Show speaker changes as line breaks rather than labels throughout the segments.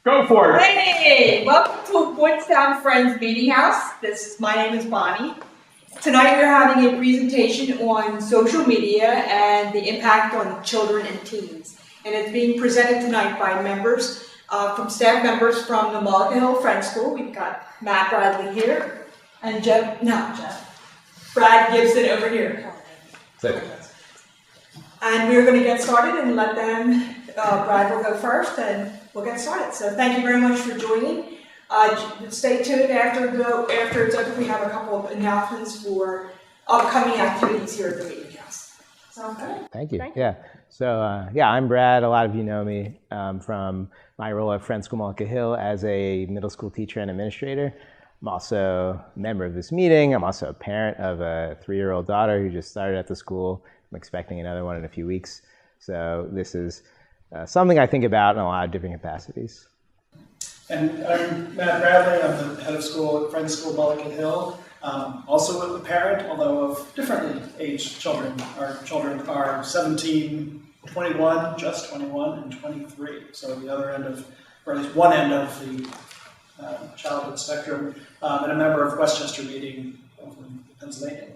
Go for it.
Hey, welcome to Woodstown Friends Meeting House. My name is Bonnie. Tonight we're having a presentation on social media and the impact on children and teens. And it's being presented tonight by members, staff members from the Mullica Hill Friends School. We've got Matt Bradley here and Brad Gibson over here. And we're going to get started and let them, Brad will go first and we'll get started. So thank you very much for joining. Stay tuned after it's over. We have a couple of announcements for upcoming activities here at the meeting house. Sound good?
Thank you. Yeah. So I'm Brad. A lot of you know me from my role at Friends School Mullica Hill as a middle school teacher and administrator. I'm also a member of this meeting. I'm also a parent of a 3-year-old daughter who just started at the school. I'm expecting another one in a few weeks. So this is something I think about in a lot of different capacities.
And I'm Matt Bradley. I'm the head of school at Friends School Mullica Hill. Also a parent, although of differently aged children. Our children are 17, 21, just 21, and 23. So the other end of, or at least one end of the childhood spectrum, and a member of Westchester Meeting of Pennsylvania.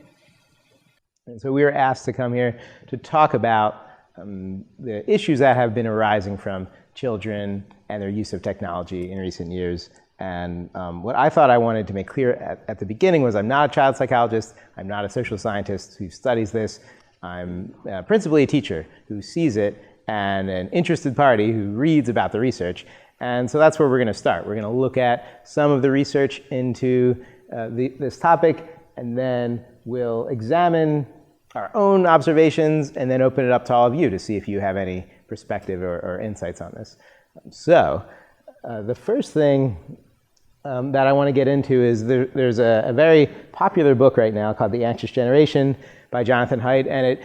And so we were asked to come here to talk about the issues that have been arising from children and their use of technology in recent years. And what I thought I wanted to make clear at the beginning was I'm not a child psychologist, I'm not a social scientist who studies this, I'm principally a teacher who sees it and an interested party who reads about the research. And so that's where we're going to start. We're going to look at some of the research into this topic, and then we'll examine our own observations and then open it up to all of you to see if you have any perspective or insights on this. So the first thing that I want to get into is there's a very popular book right now called The Anxious Generation by Jonathan Haidt, and it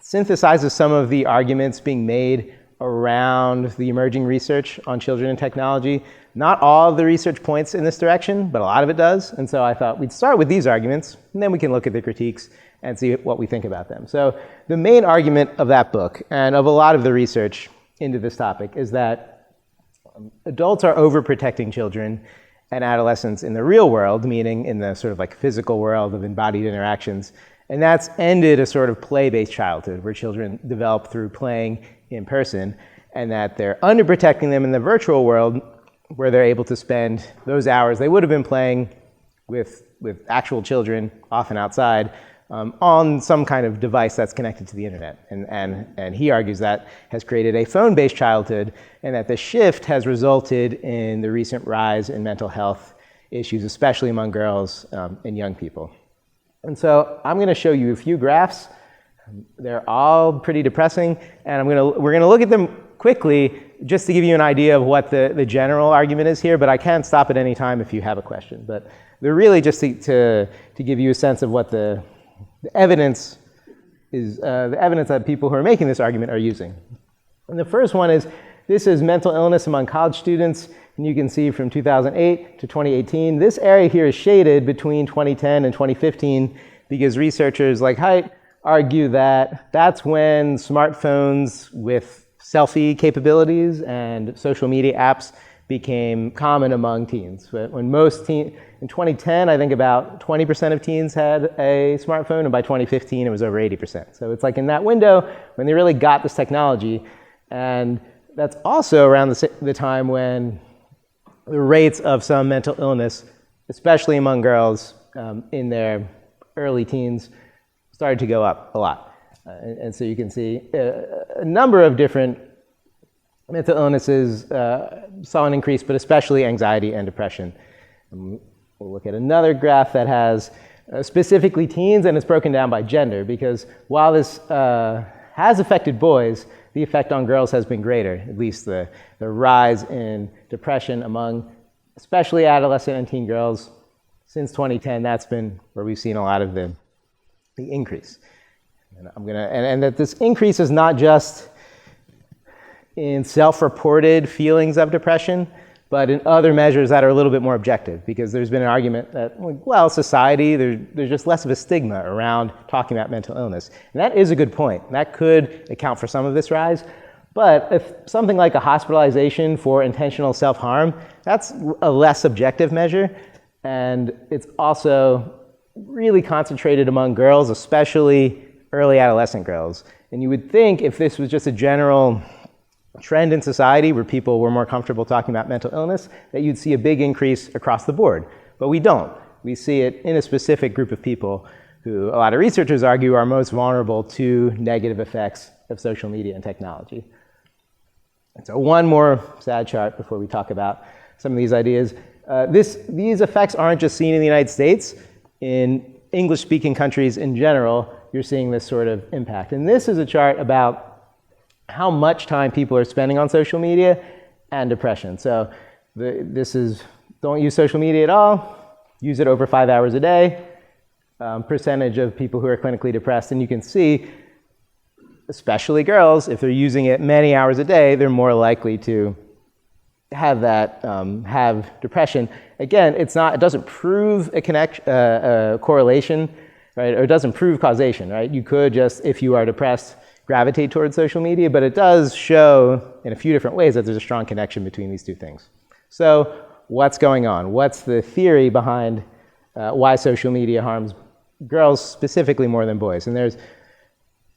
synthesizes some of the arguments being made around the emerging research on children and technology. Not all of the research points in this direction, but a lot of it does. And so I thought we'd start with these arguments, and then we can look at the critiques and see what we think about them. So the main argument of that book, and of a lot of the research into this topic, is that adults are overprotecting children and adolescents in the real world, meaning in the sort of like physical world of embodied interactions. And that's ended a sort of play-based childhood where children develop through playing in person, and that they're underprotecting them in the virtual world where they're able to spend those hours they would have been playing with actual children, often outside, on some kind of device that's connected to the internet. And he argues that has created a phone-based childhood, and that the shift has resulted in the recent rise in mental health issues, especially among girls and young people. And so I'm going to show you a few graphs. They're all pretty depressing, and we're going to look at them quickly just to give you an idea of what the general argument is here, but I can stop at any time if you have a question. But they're really just to give you a sense of what the evidence is, the evidence that people who are making this argument are using. And the first one is, this is mental illness among college students, and you can see from 2008 to 2018. This area here is shaded between 2010 and 2015 because researchers like Haidt argue that that's when smartphones with selfie capabilities and social media apps became common among teens. When most teens, in 2010, I think about 20% of teens had a smartphone, and by 2015, it was over 80%. So it's like in that window when they really got this technology, and that's also around the time when the rates of some mental illness, especially among girls in their early teens, started to go up a lot. And so you can see a number of different mental illnesses saw an increase, but especially anxiety and depression. We'll look at another graph that has specifically teens, and it's broken down by gender, because while this has affected boys, the effect on girls has been greater, at least the rise in depression among especially adolescent and teen girls. Since 2010, that's been where we've seen a lot of the increase. And that this increase is not just in self-reported feelings of depression, but in other measures that are a little bit more objective, because there's been an argument that, well, society, there's just less of a stigma around talking about mental illness. And that is a good point. That could account for some of this rise. But if something like a hospitalization for intentional self-harm, that's a less objective measure, and it's also really concentrated among girls, especially early adolescent girls. And you would think if this was just a general trend in society where people were more comfortable talking about mental illness, that you'd see a big increase across the board. But we don't. We see it in a specific group of people who a lot of researchers argue are most vulnerable to negative effects of social media and technology. And so one more sad chart before we talk about some of these ideas. These effects aren't just seen in the United States. In English-speaking countries in general, you're seeing this sort of impact. And this is a chart about how much time people are spending on social media and depression. So this is, don't use social media at all, use it over 5 hours a day, percentage of people who are clinically depressed. And you can see, especially girls, if they're using it many hours a day, they're more likely to have that, have depression. Again, it doesn't prove a correlation, right? Or it doesn't prove causation, right? You could just, if you are depressed, gravitate towards social media, but it does show in a few different ways that there's a strong connection between these two things. So what's going on? What's the theory behind why social media harms girls specifically more than boys? And there's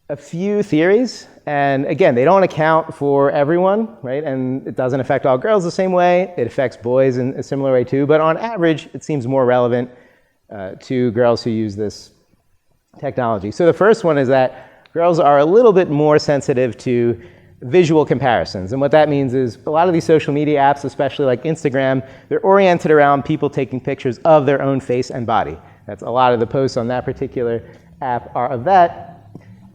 a few theories, and again, they don't account for everyone, right? And it doesn't affect all girls the same way. It affects boys in a similar way too, but on average, it seems more relevant to girls who use this technology. So the first one is that girls are a little bit more sensitive to visual comparisons. And what that means is a lot of these social media apps, especially like Instagram, they're oriented around people taking pictures of their own face and body. That's a lot of the posts on that particular app are of that.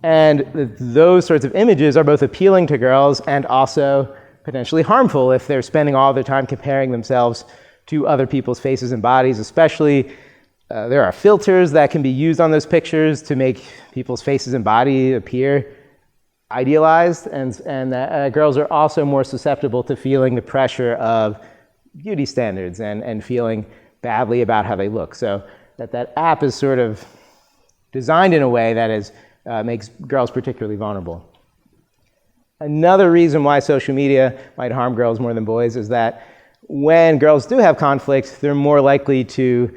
And those sorts of images are both appealing to girls and also potentially harmful if they're spending all their time comparing themselves to other people's faces and bodies, especially there are filters that can be used on those pictures to make people's faces and body appear idealized, and girls are also more susceptible to feeling the pressure of beauty standards and feeling badly about how they look. So that app is sort of designed in a way that makes girls particularly vulnerable. Another reason why social media might harm girls more than boys is that when girls do have conflict, they're more likely to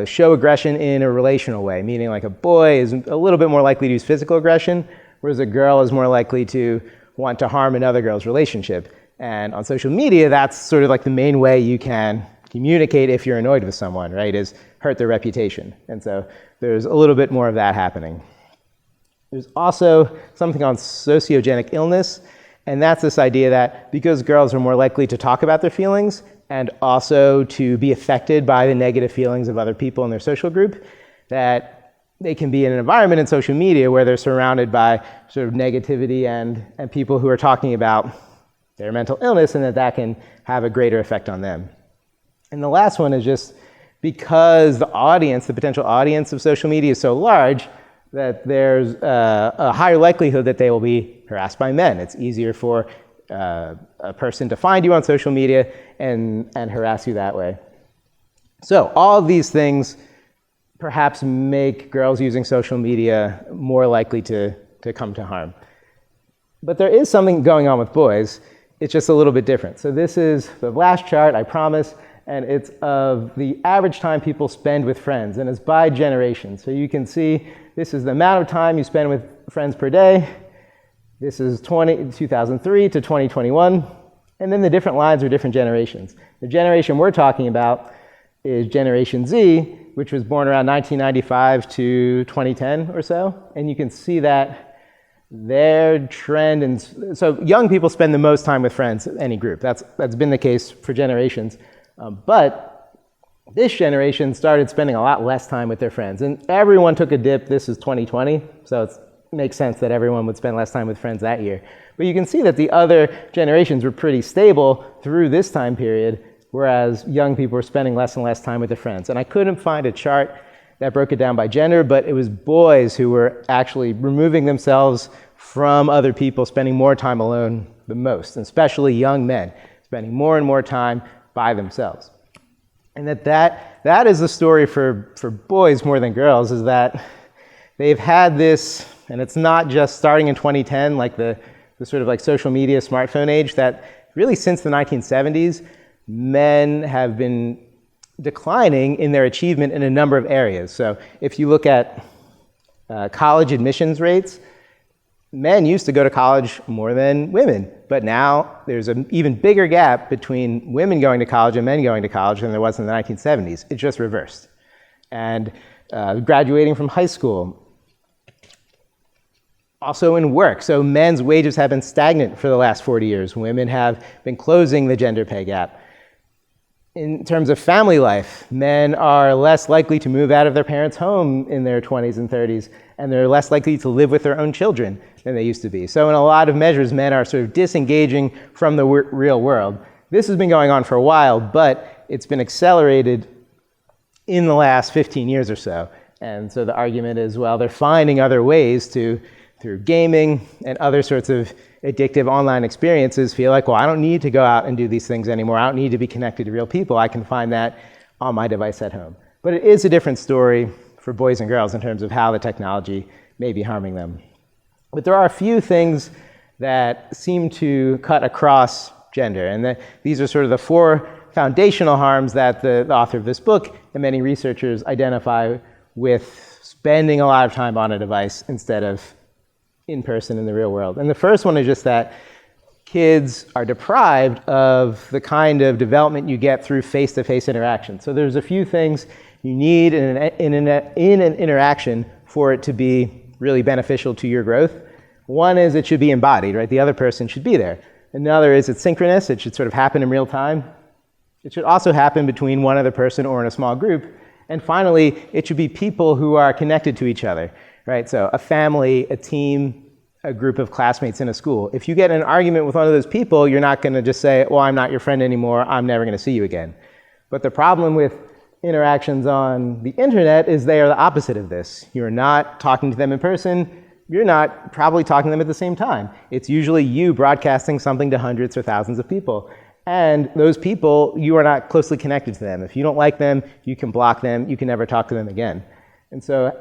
show aggression in a relational way, meaning like a boy is a little bit more likely to use physical aggression, whereas a girl is more likely to want to harm another girl's relationship. And on social media, that's sort of like the main way you can communicate if you're annoyed with someone, right, is hurt their reputation. And so there's a little bit more of that happening. There's also something on sociogenic illness, and that's this idea that because girls are more likely to talk about their feelings and also to be affected by the negative feelings of other people in their social group, that they can be in an environment in social media where they're surrounded by sort of negativity and people who are talking about their mental illness, and that can have a greater effect on them. And the last one is just because the potential audience of social media is so large, that there's a higher likelihood that they will be harassed by men. It's easier for a person to find you on social media and harass you that way. So all of these things perhaps make girls using social media more likely to come to harm. But there is something going on with boys. It's just a little bit different. So this is the last chart, I promise, and it's of the average time people spend with friends, and it's by generation. So you can see this is the amount of time you spend with friends per day. This is 2003 to 2021, and then the different lines are different generations. The generation we're talking about is Generation Z, which was born around 1995 to 2010 or so, and you can see that their trend, and so young people spend the most time with friends in any group. That's been the case for generations. But this generation started spending a lot less time with their friends. And everyone took a dip. This is 2020, so it makes sense that everyone would spend less time with friends that year. But you can see that the other generations were pretty stable through this time period, whereas young people were spending less and less time with their friends. And I couldn't find a chart that broke it down by gender, but it was boys who were actually removing themselves from other people, spending more time alone the most, and especially young men, spending more and more time by themselves. And that is the story for boys more than girls, is that they've had this, and it's not just starting in 2010, like the the sort of like social media, smartphone age, that really since the 1970s, men have been declining in their achievement in a number of areas. So if you look at college admissions rates, men used to go to college more than women, but now there's an even bigger gap between women going to college and men going to college than there was in the 1970s. It's just reversed. And graduating from high school, also in work. So men's wages have been stagnant for the last 40 years. Women have been closing the gender pay gap. In terms of family life, men are less likely to move out of their parents' home in their 20s and 30s, and they're less likely to live with their own children than they used to be. So in a lot of measures, men are sort of disengaging from the real world. This has been going on for a while, but it's been accelerated in the last 15 years or so. And so the argument is, well, they're finding other ways to, through gaming and other sorts of addictive online experiences, feel like, well, I don't need to go out and do these things anymore. I don't need to be connected to real people. I can find that on my device at home. But it is a different story for boys and girls in terms of how the technology may be harming them. But there are a few things that seem to cut across gender. And these are sort of the four foundational harms that the author of this book and many researchers identify with spending a lot of time on a device instead of in person in the real world. And the first one is just that kids are deprived of the kind of development you get through face-to-face interaction. So there's a few things you need in an interaction for it to be really beneficial to your growth. One is it should be embodied, right? The other person should be there. Another is it's synchronous. It should sort of happen in real time. It should also happen between one other person or in a small group. And finally, it should be people who are connected to each other. Right, so a family, a team, a group of classmates in a school. If you get in an argument with one of those people, you're not going to just say, well, I'm not your friend anymore, I'm never going to see you again. But the problem with interactions on the internet is they are the opposite of this. You're not talking to them in person, you're not probably talking to them at the same time. It's usually you broadcasting something to hundreds or thousands of people. And those people, you are not closely connected to them. If you don't like them, you can block them, you can never talk to them again. And so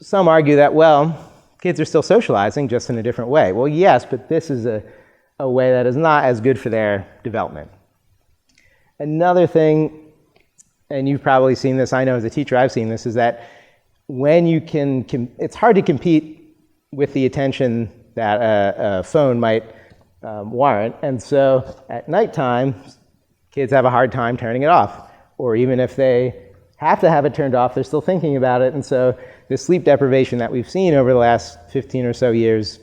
some argue that, well, kids are still socializing, just in a different way. Well, yes, but this is a way that is not as good for their development. Another thing, and you've probably seen this, I know as a teacher I've seen this, is that when you can it's hard to compete with the attention that a phone might warrant. And so at nighttime, kids have a hard time turning it off. Or even if they have to have it turned off, they're still thinking about it. And so the sleep deprivation that we've seen over the last 15 or so years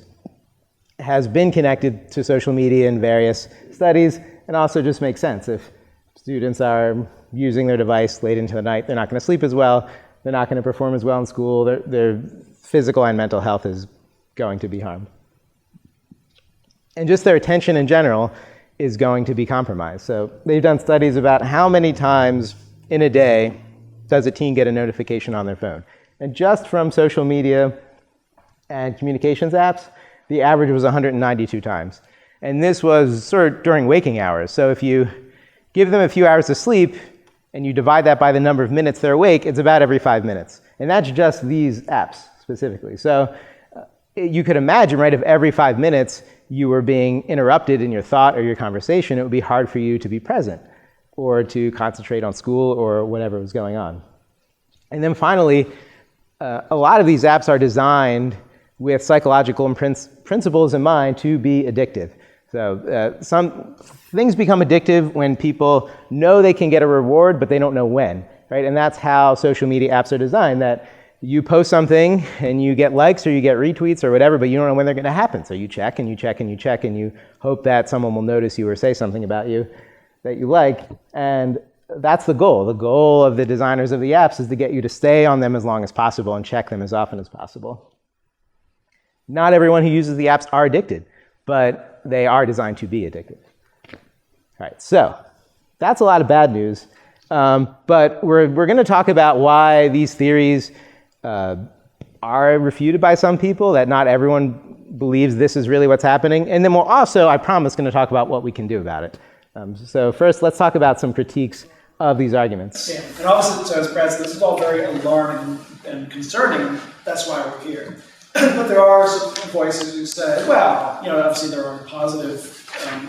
has been connected to social media in various studies, and also just makes sense. If students are using their device late into the night, they're not going to sleep as well, they're not going to perform as well in school, their physical and mental health is going to be harmed. And just their attention in general is going to be compromised. So they've done studies about how many times in a day does a teen get a notification on their phone. And just from social media and communications apps, the average was 192 times. And this was sort of during waking hours. So if you give them a few hours of sleep and you divide that by the number of minutes they're awake, it's about every 5 minutes. And that's just these apps specifically. So you could imagine, right, if every 5 minutes you were being interrupted in your thought or your conversation, it would be hard for you to be present or to concentrate on school or whatever was going on. And then finally, a lot of these apps are designed with psychological principles in mind to be addictive. So some things become addictive when people know they can get a reward, but they don't know when, right? And that's how social media apps are designed, that you post something and you get likes or you get retweets or whatever, but you don't know when they're going to happen. So you check and you check and you check and you hope that someone will notice you or say something about you that you like. And that's the goal. The goal of the designers of the apps is to get you to stay on them as long as possible and check them as often as possible. Not everyone who uses the apps are addicted, but they are designed to be addictive. All right, so that's a lot of bad news. But we're going to talk about why these theories are refuted by some people, that not everyone believes this is really what's happening. And then we're also, I promise, going to talk about what we can do about it. So first, let's talk about some critiques of these arguments.
Yeah, and obviously, so as Brad said, this is all very alarming and concerning. That's why we're here. but there are some voices who say, well, obviously there are positive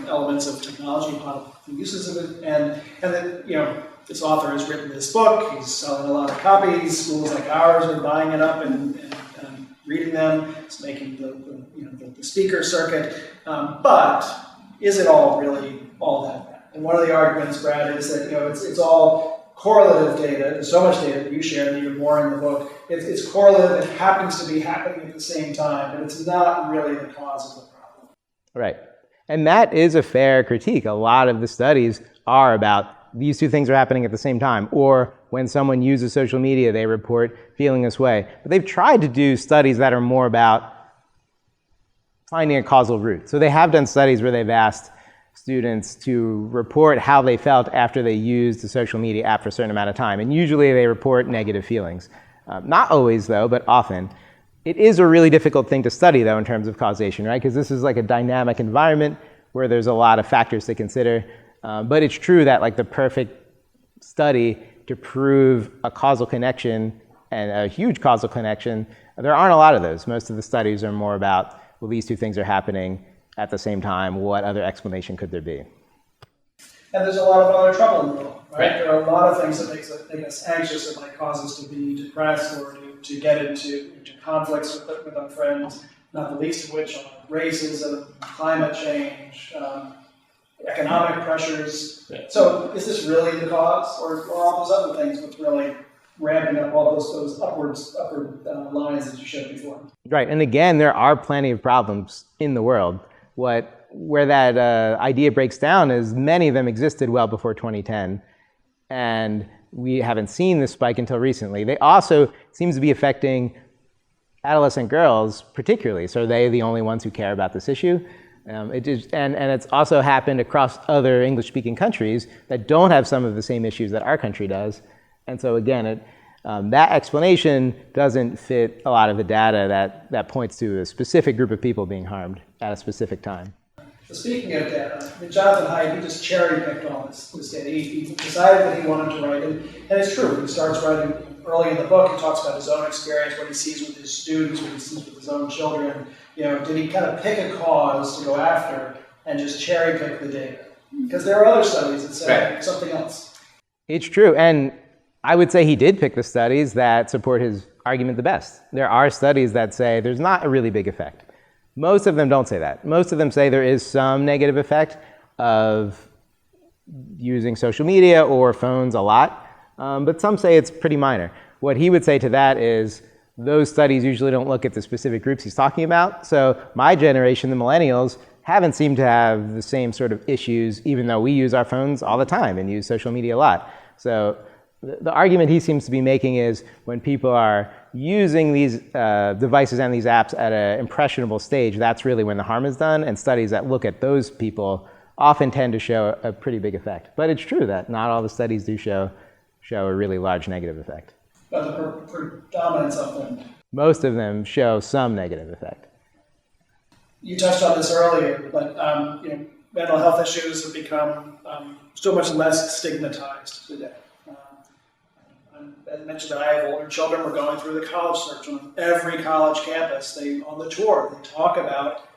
elements of technology, positive uses of it, and that, this author has written this book, he's selling a lot of copies, schools like ours are buying it up and reading them, it's making the speaker circuit, but is it all really all that bad? And one of the arguments, Brad, is that it's all correlative data. There's so much data that you share, and even more in the book. It's correlative. It happens to be happening at the same time, but it's not really the cause of the problem.
Right. And that is a fair critique. A lot of the studies are about these two things are happening at the same time, or when someone uses social media, they report feeling this way. But they've tried to do studies that are more about finding a causal root. So they have done studies where they've asked students to report how they felt after they used the social media app for a certain amount of time. And usually they report negative feelings. Not always, though, but often. It is a really difficult thing to study, though, in terms of causation, right? Because this is like a dynamic environment where there's a lot of factors to consider. But it's true that like the perfect study to prove a causal connection and a huge causal connection, there aren't a lot of those. Most of the studies are more about, well, these two things are happening at the same time. What other explanation could there be?
And there's a lot of other trouble in the world, right? There are a lot of things that make us anxious, that might cause us to be depressed or to get into conflicts with our friends, not the least of which are racism, climate change, economic pressures. Yeah. So is this really the cause, or are all those other things what's really ramping up all those upward lines that you showed before? Right,
and again, there are plenty of problems in the world. Where that idea breaks down is many of them existed well before 2010, and we haven't seen this spike until recently. They also seem to be affecting adolescent girls particularly, so are they the only ones who care about this issue? And it's also happened across other English-speaking countries that don't have some of the same issues that our country does. And so again, that explanation doesn't fit a lot of the data that points to a specific group of people being harmed at a specific time.
So speaking of data, Jonathan Haidt, he just cherry-picked all this data. He decided that he wanted to write, and it's true. He starts writing early in the book. He talks about his own experience, what he sees with his students, what he sees with his own children. Did he kind of pick a cause to go after and just cherry-pick the data? Because there are other studies that say something else.
It's true, and I would say he did pick the studies that support his argument the best. There are studies that say there's not a really big effect. Most of them don't say that. Most of them say there is some negative effect of using social media or phones a lot, but some say it's pretty minor. What he would say to that is those studies usually don't look at the specific groups he's talking about. So my generation, the millennials, haven't seemed to have the same sort of issues, even though we use our phones all the time and use social media a lot. So the argument he seems to be making is when people are using these devices and these apps at an impressionable stage, that's really when the harm is done, and studies that look at those people often tend to show a pretty big effect. But it's true that not all the studies do show a really large negative effect.
But the predominance of them.
Most of them show some negative effect.
You touched on this earlier, but mental health issues have become so much less stigmatized today. As I mentioned, I have older children. We're going through the college search on every college campus. On the tour, they talk about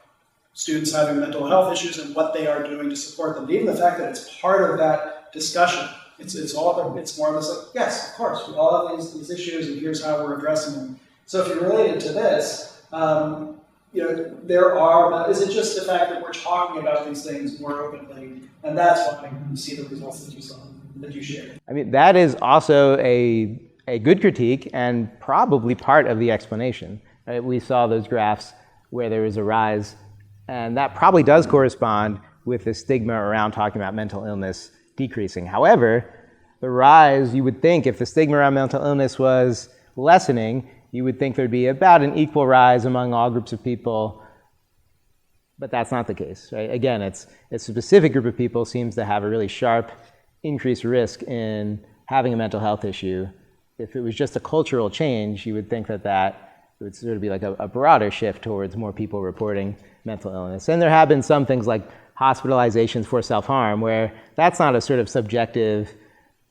students having mental health issues and what they are doing to support them. Even the fact that it's part of that discussion, it's more of this like, yes, of course, we all have these issues, and here's how we're addressing them. So if you're related to this, there are. Is it just the fact that we're talking about these things more openly, and that's why you see the results that you saw, that you shared?
I mean, that is also a good critique and probably part of the explanation. Right? We saw those graphs where there was a rise, and that probably does correspond with the stigma around talking about mental illness decreasing. However, the rise, you would think if the stigma around mental illness was lessening, you would think there'd be about an equal rise among all groups of people, but that's not the case. Right? Again, it's a specific group of people seems to have a really sharp increased risk in having a mental health issue. If it was just a cultural change, you would think that it would sort of be like a broader shift towards more people reporting mental illness. And there have been some things like hospitalizations for self-harm, where that's not a sort of subjective,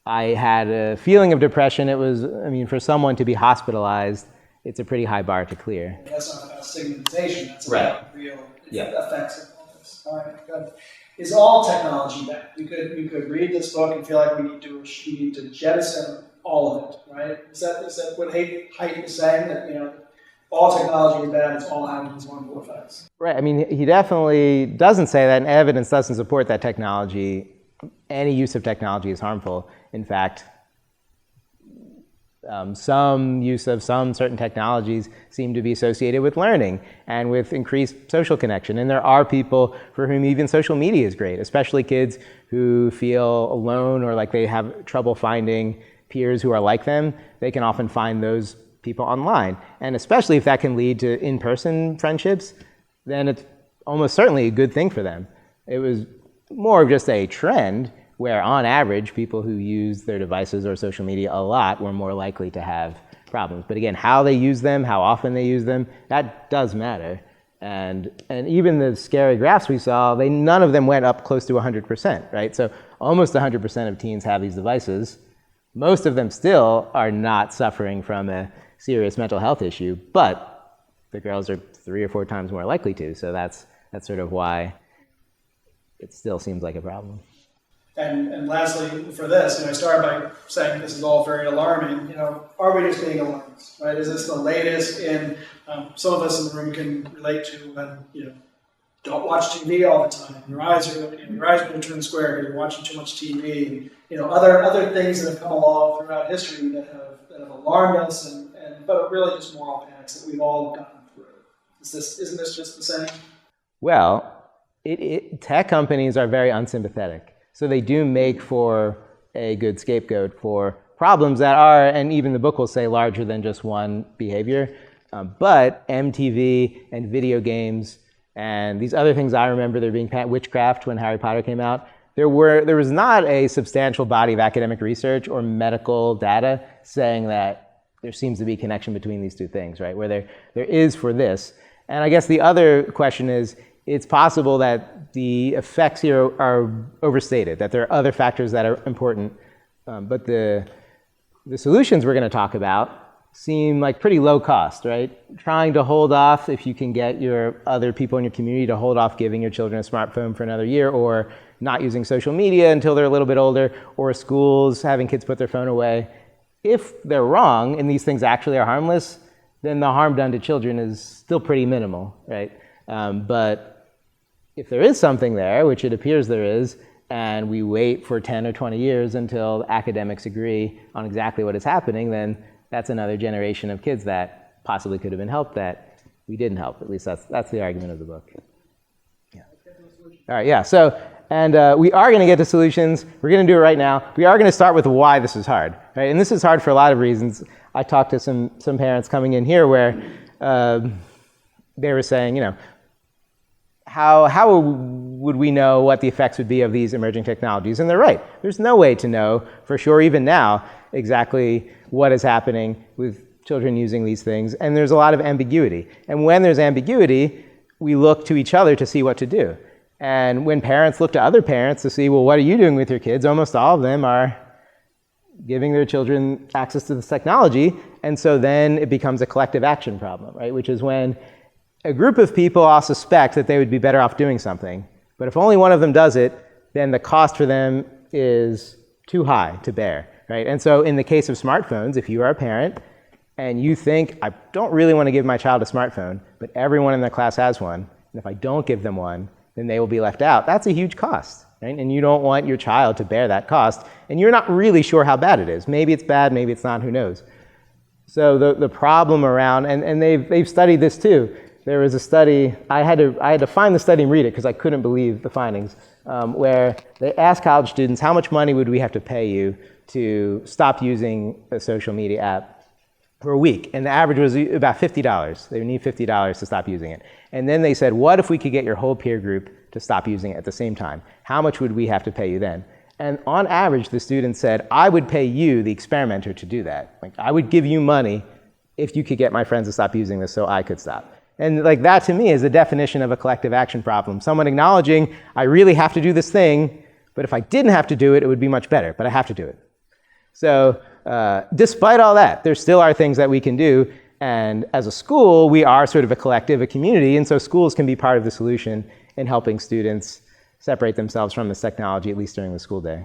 I had a feeling of depression. It was, for someone to be hospitalized it's a pretty high bar to clear.
That's not about stigmatization, that's
Right.
about real
Yeah.
effects of all this. All right, good. Is all technology bad? We could read this book and feel like we need to jettison all of it, right? Is that what Haidt is saying, that all technology is bad, it's all having these harmful effects?
Right. I mean, he definitely doesn't say that, and evidence doesn't support that any use of technology is harmful. In fact, some use of some certain technologies seem to be associated with learning and with increased social connection. And there are people for whom even social media is great, especially kids who feel alone or like they have trouble finding peers who are like them. They can often find those people online. And especially if that can lead to in-person friendships, then it's almost certainly a good thing for them. It was more of just a trend where on average, people who use their devices or social media a lot were more likely to have problems. But again, how they use them, how often they use them, that does matter. And even the scary graphs we saw, none of them went up close to 100%, right? So almost 100% of teens have these devices. Most of them still are not suffering from a serious mental health issue, but the girls are 3 or 4 times more likely to. So that's sort of why it still seems like a problem.
And lastly, for this, I started by saying this is all very alarming. Are we just being alarmists, right? Is this the latest in, some of us in the room can relate to when, don't watch TV all the time. Your eyes are going to turn square because you're watching too much TV. Other things that have come along throughout history that have alarmed us, but really just moral panics that we've all gotten through. Isn't this just the same?
Well, tech companies are very unsympathetic. So they do make for a good scapegoat for problems that are, and even the book will say, larger than just one behavior. But MTV and video games and these other things I remember, there being witchcraft when Harry Potter came out, there was not a substantial body of academic research or medical data saying that there seems to be a connection between these two things, right? Where there is for this. And I guess the other question is, it's possible that the effects here are overstated, that there are other factors that are important. But the solutions we're going to talk about seem like pretty low cost, right? Trying to hold off, if you can get your other people in your community to hold off giving your children a smartphone for another year, or not using social media until they're a little bit older, or schools having kids put their phone away. If they're wrong and these things actually are harmless, then the harm done to children is still pretty minimal, right? But if there is something there, which it appears there is, and we wait for 10 or 20 years until academics agree on exactly what is happening, then that's another generation of kids that possibly could have been helped that we didn't help. At least that's the argument of the book. Yeah. All right, yeah. So, we are going to get to solutions. We're going to do it right now. We are going to start with why this is hard, right? And this is hard for a lot of reasons. I talked to some parents coming in here where they were saying, how would we know what the effects would be of these emerging technologies? And they're right. There's no way to know for sure, even now, exactly what is happening with children using these things. And there's a lot of ambiguity. And when there's ambiguity, we look to each other to see what to do. And when parents look to other parents to see, well, what are you doing with your kids? Almost all of them are giving their children access to this technology. And so then it becomes a collective action problem, right? Which is when a group of people all suspect that they would be better off doing something. But if only one of them does it, then the cost for them is too high to bear, right? And so in the case of smartphones, if you are a parent and you think, I don't really want to give my child a smartphone, but everyone in the class has one, and if I don't give them one, then they will be left out. That's a huge cost, right? And you don't want your child to bear that cost, and you're not really sure how bad it is. Maybe it's bad, maybe it's not, who knows? So the problem around, and they've studied this too. There was a study, I had to find the study and read it because I couldn't believe the findings, where they asked college students, how much money would we have to pay you to stop using a social media app for a week? And the average was about $50. They would need $50 to stop using it. And then they said, what if we could get your whole peer group to stop using it at the same time? How much would we have to pay you then? And on average, the students said, I would pay you, the experimenter, to do that. Like, I would give you money if you could get my friends to stop using this so I could stop. And like that to me is the definition of a collective action problem. Someone acknowledging, I really have to do this thing, but if I didn't have to do it, it would be much better, but I have to do it. So despite all that, there still are things that we can do. And as a school, we are sort of a collective, a community, and so schools can be part of the solution in helping students separate themselves from this technology, at least during the school day.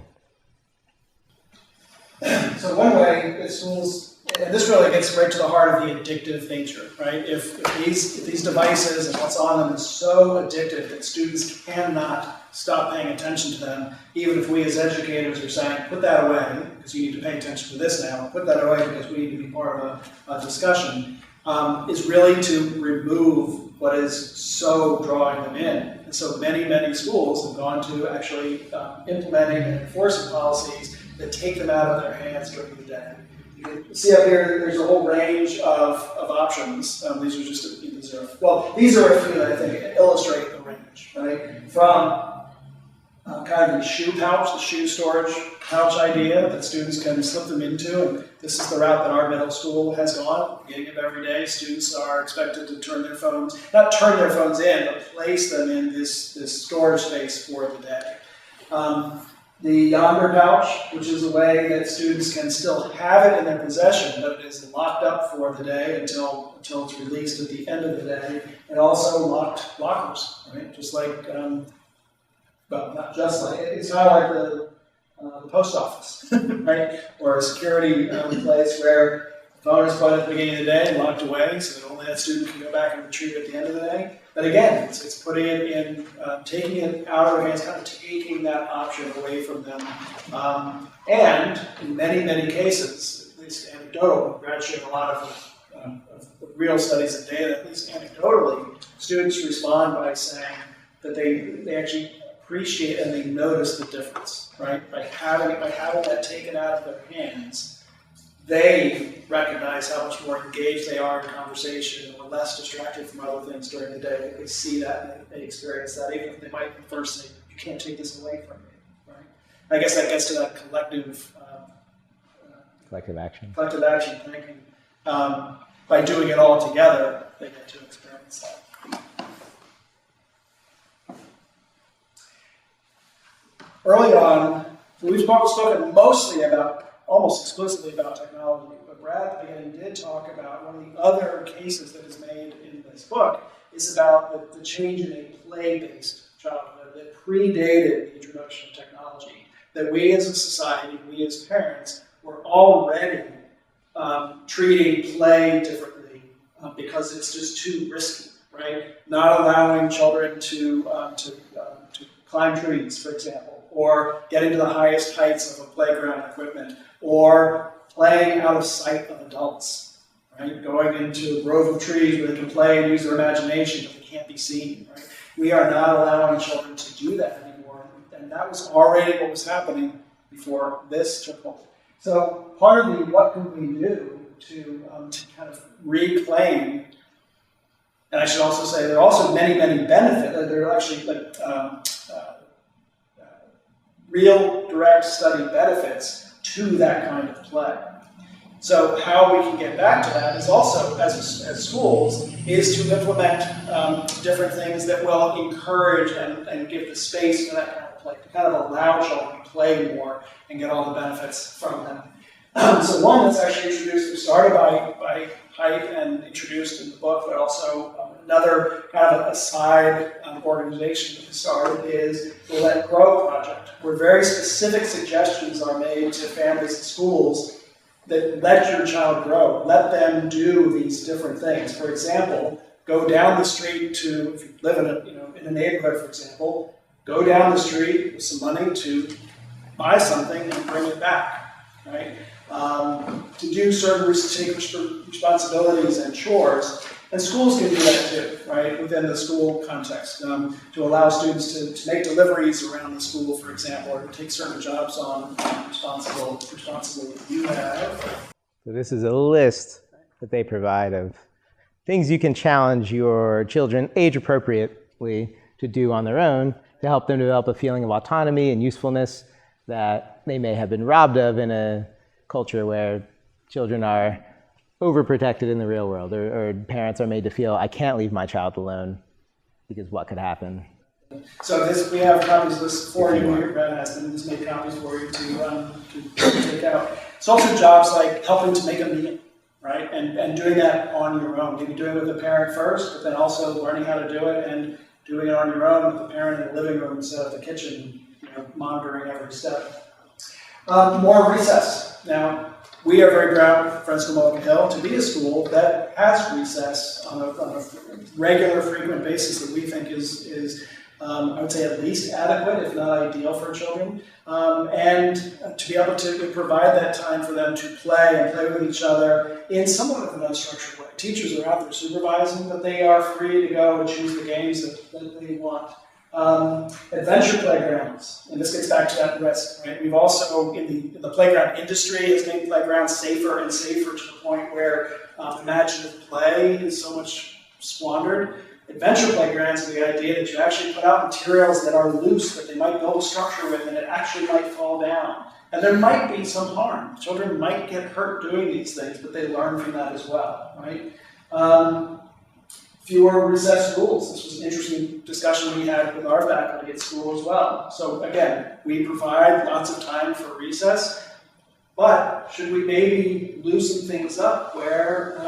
So one way that schools, and this really gets right to the heart of the addictive nature, right? If these devices and what's on them is so addictive that students cannot stop paying attention to them, even if we as educators are saying, put that away, because you need to pay attention to this now, put that away because we need to be part of a discussion, is really to remove what is so drawing them in. And so many schools have gone to actually implementing and enforcing policies that take them out of their hands during the day. You can see up here, there's a whole range of options. These are a few that I think illustrate the range, right? From kind of the shoe pouch, the shoe storage pouch idea that students can slip them into, and this is the route that our middle school has gone. At the beginning of every day, students are expected to not turn their phones in, but place them in this storage space for the day. The yonder pouch, which is a way that students can still have it in their possession, but it is locked up for the day until it's released at the end of the day, and also locked lockers, right? Just like, well, not just like, it's kind of like the post office, right? Or a security place where the phone is put at the beginning of the day and locked away so that only that student can go back and retrieve it at the end of the day. But again, it's putting it in, taking it out of their hands, kind of taking that option away from them. And in many cases, at least anecdotal, Brad shared a lot of real studies and data, at least anecdotally, students respond by saying that they actually appreciate and they notice the difference, right? By having that taken out of their hands, they recognize how much more engaged they are in conversation or less distracted from other things during the day. They see that and they experience that, even if they might first say, you can't take this away from me, right? I guess that gets to that collective
action.
Collective action thinking. By doing it all together, they get to experience that. Early on, we've spoken mostly almost exclusively about technology, but Brad at the beginning did talk about one of the other cases that is made in this book is about the change in a play-based childhood that predated the introduction of technology, that we as a society, we as parents, were already treating play differently because it's just too risky, right? Not allowing children to climb trees, for example, or getting to the highest heights of a playground equipment, or playing out of sight of adults, right? Going into a grove of trees where they can play and use their imagination, but they can't be seen, right? We are not allowing children to do that anymore, and that was already what was happening before this took hold. So part of the what can we do to kind of reclaim, and I should also say there are also many benefits. There are actually real direct study benefits to that kind of play. So how we can get back to that is also, as schools, is to implement different things that will encourage and give the space for that kind of play, to kind of allow children to play more and get all the benefits from them. So one that's actually introduced, started by Height and introduced in the book, but also another kind of a side organization that we started is the Let Grow Project, where very specific suggestions are made to families and schools that let your child grow, let them do these different things. For example, go down the street to, if you live in a neighborhood, for example, go down the street with some money to buy something and bring it back, right? To do certain responsibilities and chores, and schools can do that too, right, within the school context, to allow students to make deliveries around the school, for example, or to take certain jobs on responsibly. You have.
So this is a list that they provide of things you can challenge your children age appropriately to do on their own to help them develop a feeling of autonomy and usefulness that they may have been robbed of in a culture where children are overprotected in the real world, or parents are made to feel, I can't leave my child alone because what could happen?
So we have copies of this for you here. Brad has them. Just made copies for you to take out. It's also jobs like helping to make a meal, right? And doing that on your own. Maybe doing it with a parent first, but then also learning how to do it and doing it on your own with the parent in the living room instead of the kitchen, monitoring every step. More recess. Now, we are very proud, Friends School Mulligan Hill, to be a school that has recess on a regular, frequent basis that we think is I would say at least adequate, if not ideal for children. And to be able to provide that time for them to play and play with each other in somewhat of an unstructured way. Teachers are out there supervising, but they are free to go and choose the games that they want. Adventure playgrounds, and this gets back to that risk, right? We've also, in the playground industry, has made playgrounds safer and safer to the point where imaginative play is so much squandered. Adventure playgrounds are the idea that you actually put out materials that are loose, that they might build a structure with, and it actually might fall down. And there might be some harm. Children might get hurt doing these things, but they learn from that as well, right? Fewer recess rules. This was an interesting discussion we had with our faculty at school as well. So again, we provide lots of time for recess, but should we maybe loosen things up where,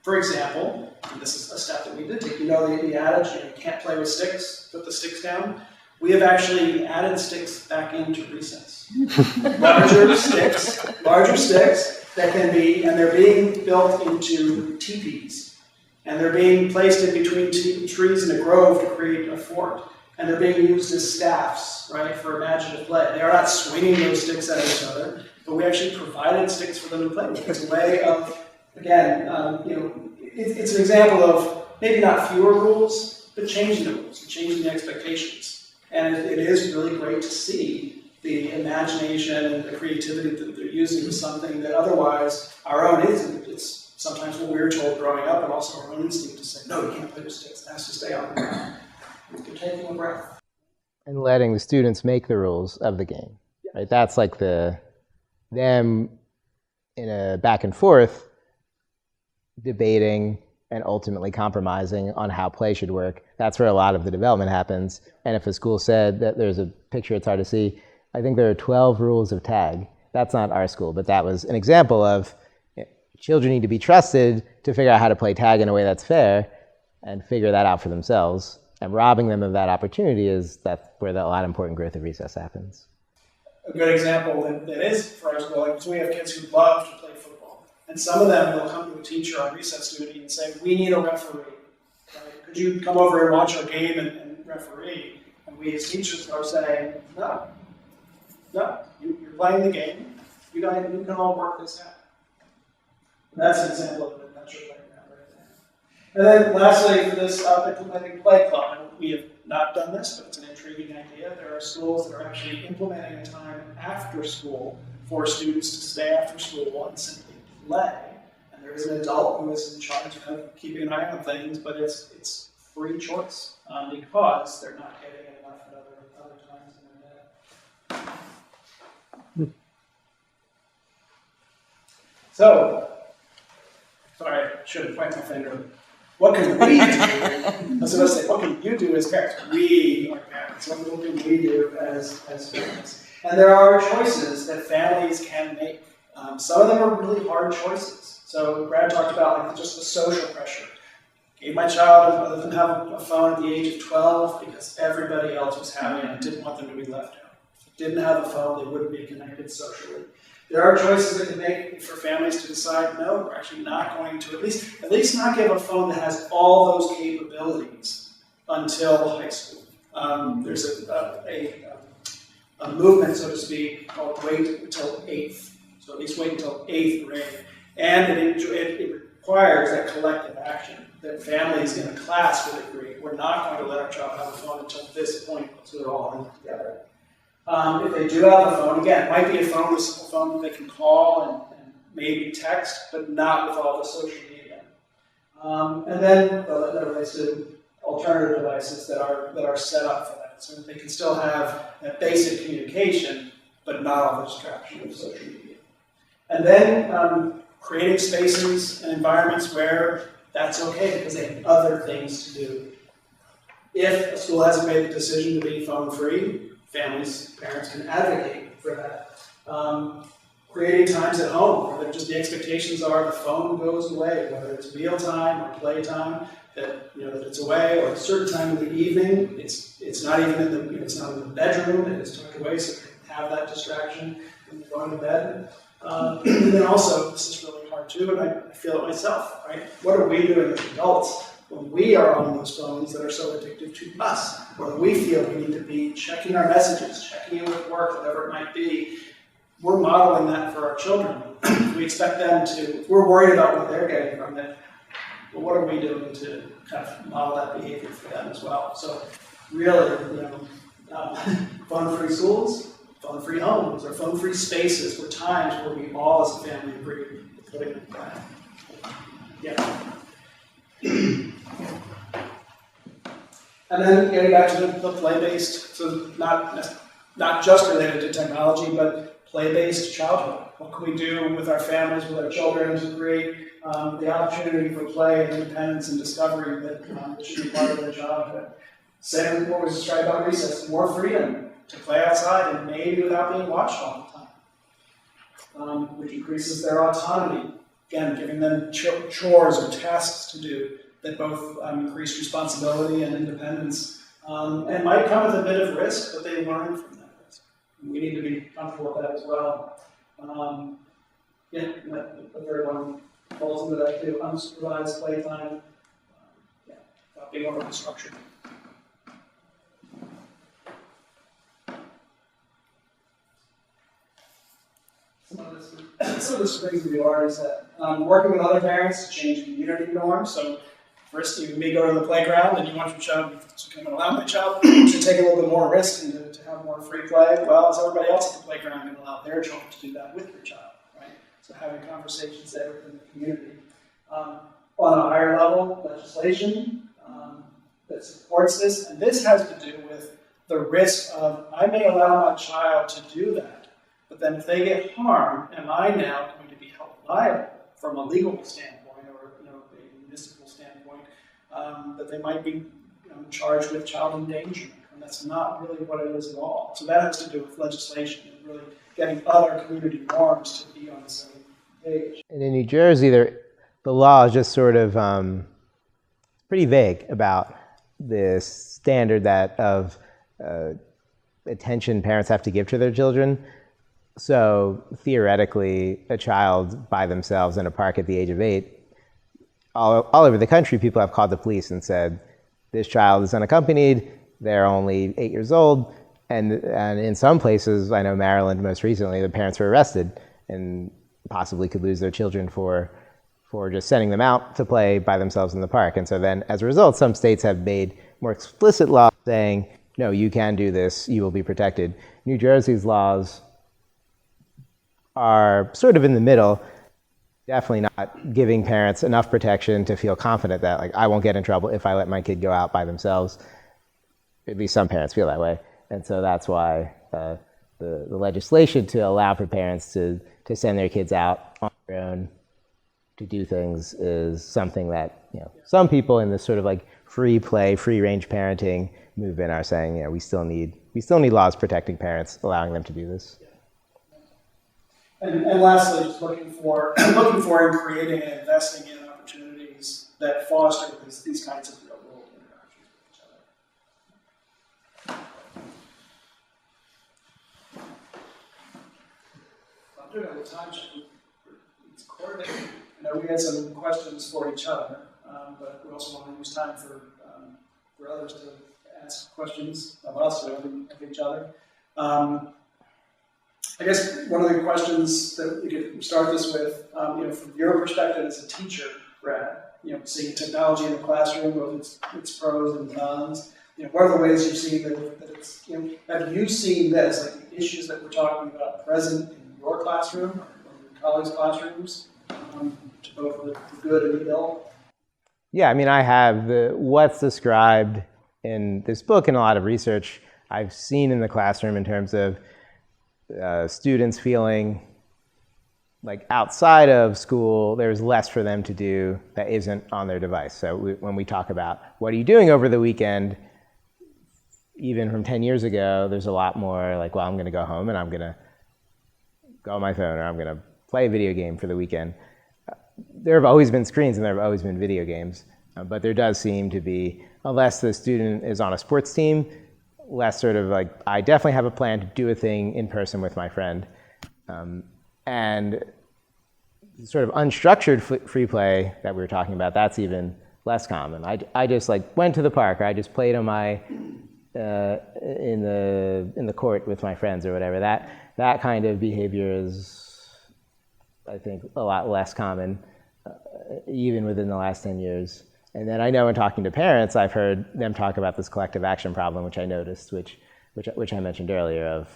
for example, and this is a step that we did take, the adage, you can't play with sticks, put the sticks down. We have actually added sticks back into recess. larger sticks that can be, and they're being built into teepees. And they're being placed in between trees in a grove to create a fort. And they're being used as staffs, right, for imaginative play. They are not swinging those sticks at each other, but we actually provided sticks for them to play with. It's a way of, again, it's an example of maybe not fewer rules, but changing the rules, and changing the expectations. And it is really great to see the imagination and the creativity that they're using with something that otherwise our own isn't. It's sometimes what we were told growing up, and also our own instinct to say, no, you can't play with sticks. It has to stay on the ground. You're taking a breath.
And letting the students make the rules of the game, right? That's like them in a back and forth debating and ultimately compromising on how play should work. That's where a lot of the development happens. And if a school said that there's a picture, it's hard to see, I think there are 12 rules of tag. That's not our school, but that was an example of children need to be trusted to figure out how to play tag in a way that's fair and figure that out for themselves. And robbing them of that opportunity that's where a lot of important growth of recess happens.
A good example that is for our school, so we have kids who love to play football. And some of them will come to a teacher on recess duty and say, we need a referee. Right? Could you come over and watch our game and referee? And we as teachers are saying, no, you're playing the game. You can all work this out. And that's an example of an adventure playground right there. And then lastly, for this implementing play club, and we have not done this, but it's an intriguing idea. There are schools that are actually implementing a time after school for students to stay after school and simply play. And there is an adult who is in charge of keeping an eye on things, but it's free choice because they're not getting it enough at other times in their day. So, sorry, I should have pointed my finger. What can we do? I was supposed to say, what can you do as parents? We are parents. What can we do as parents? And there are choices that families can make. Some of them are really hard choices. So Brad talked about just the social pressure. Gave my child, other than have a phone at the age of 12 because everybody else was having it. I didn't want them to be left out. If they didn't have a phone, they wouldn't be connected socially. There are choices that can make for families to decide, no, we're actually not going to, at least not give a phone that has all those capabilities until high school. There's a movement, so to speak, called wait until 8th. So at least wait until 8th grade. And it requires that collective action, that families in a class would agree, we're not going to let our child have a phone until this point, so they're all in it together. If they do have a phone, again, it might be a phone, a simple phone that they can call and maybe text, but not with all the social media. And then that relates to alternative devices that are set up for that, so that they can still have that basic communication, but not all the distraction of social media. And then creating spaces and environments where that's okay because they have other things to do. If a school hasn't made the decision to be phone-free, families, parents can advocate for that. creating times at home where just the expectations are the phone goes away, whether it's mealtime or playtime, that that it's away, or at a certain time in the evening, it's not even in the it's not in the bedroom, and it's tucked away, so you can have that distraction when you're going to bed. And then also, this is really hard too, and I feel it myself, right? What are we doing as adults when we are on those phones that are so addictive to us? Whether we feel we need to be checking our messages, checking in with work, whatever it might be, we're modeling that for our children. We expect them to, if we're worried about what they're getting from it, well, what are we doing to kind of model that behavior for them as well? So really, phone-free schools, phone-free homes, or phone-free spaces were times where we all as a family agree with putting it back. Yeah. And then getting back to the play-based, so not just related to technology, but play-based childhood. What can we do with our families, with our children, to create the opportunity for play and independence and discovery that should be part of their childhood? Same as what was described about recess, more freedom to play outside and maybe without being watched all the time, which increases their autonomy. Again, giving them chores or tasks to do that both increase responsibility and independence, and might come with a bit of risk, but they learn from that risk. We need to be comfortable with that as well. The third one falls into that too, unsupervised playtime, without being overly structured. Some of this brings me to ours that working with other parents to change community norms. So first, you may go to the playground and you want your child, so I'm going to allow my child to take a little bit more risk and to have more free play. Well, is everybody else at the playground going to allow their children to do that with their child, right? So having conversations there within the community. On a higher level, legislation that supports this, and this has to do with the risk of, I may allow my child to do that, but then if they get harmed, am I now going to be held liable from a legal standpoint or a municipal standpoint, that they might be charged with child endangerment, and that's not really what it is at all. So that has to do with legislation and really getting other community norms to be on the same page.
And in New Jersey, the law is just sort of pretty vague about this standard that of attention parents have to give to their children. So theoretically, a child by themselves in a park at the age of 8, all over the country, people have called the police and said, this child is unaccompanied, they're only 8 years old, and in some places, I know Maryland most recently, the parents were arrested and possibly could lose their children for just sending them out to play by themselves in the park. And so then, as a result, some states have made more explicit laws saying, no, you can do this, you will be protected. New Jersey's laws are sort of in the middle, definitely not giving parents enough protection to feel confident that, like, I won't get in trouble if I let my kid go out by themselves. At least some parents feel that way. And so that's why the legislation to allow for parents to send their kids out on their own to do things is something that, some people in this sort of like free play, free range parenting movement are saying, we still need laws protecting parents, allowing them to do this.
And lastly, just looking for and creating and investing in opportunities that foster these kinds of real world interactions with each other. I'm doing a little time check. It's coordinated. We had some questions for each other, but we also want to use time for others to ask questions of us or of each other. I guess one of the questions that we could start this with, from your perspective as a teacher, Brad, seeing technology in the classroom, both its pros and cons. What are the ways you've seen that it's, have you seen this, like the issues that we're talking about present in your classroom or your colleagues' classrooms, to both the good and the ill?
Yeah, I have what's described in this book and a lot of research I've seen in the classroom in terms of students feeling like outside of school, there's less for them to do that isn't on their device. So when we talk about what are you doing over the weekend, even from 10 years ago, there's a lot more like, well, I'm going to go home and I'm going to go on my phone or I'm going to play a video game for the weekend. There have always been screens and there have always been video games, but there does seem to be, unless the student is on a sports team, less sort of like, I definitely have a plan to do a thing in person with my friend. And sort of unstructured free play that we were talking about, that's even less common. I just like went to the park, or I just played on my in the court with my friends or whatever. That kind of behavior is, I think, a lot less common, even within the last 10 years. And then I know in talking to parents, I've heard them talk about this collective action problem, which I noticed, which I mentioned earlier, of,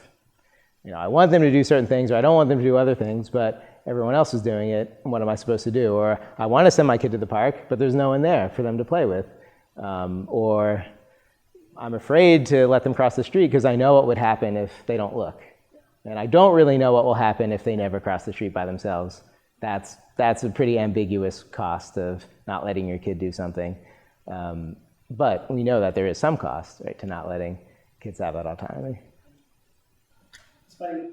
I want them to do certain things, or I don't want them to do other things, but everyone else is doing it, and what am I supposed to do? Or I want to send my kid to the park, but there's no one there for them to play with. Or I'm afraid to let them cross the street because I know what would happen if they don't look. And I don't really know what will happen if they never cross the street by themselves. That's a pretty ambiguous cost of not letting your kid do something. But we know that there is some cost, right, to not letting kids have that autonomy.
So I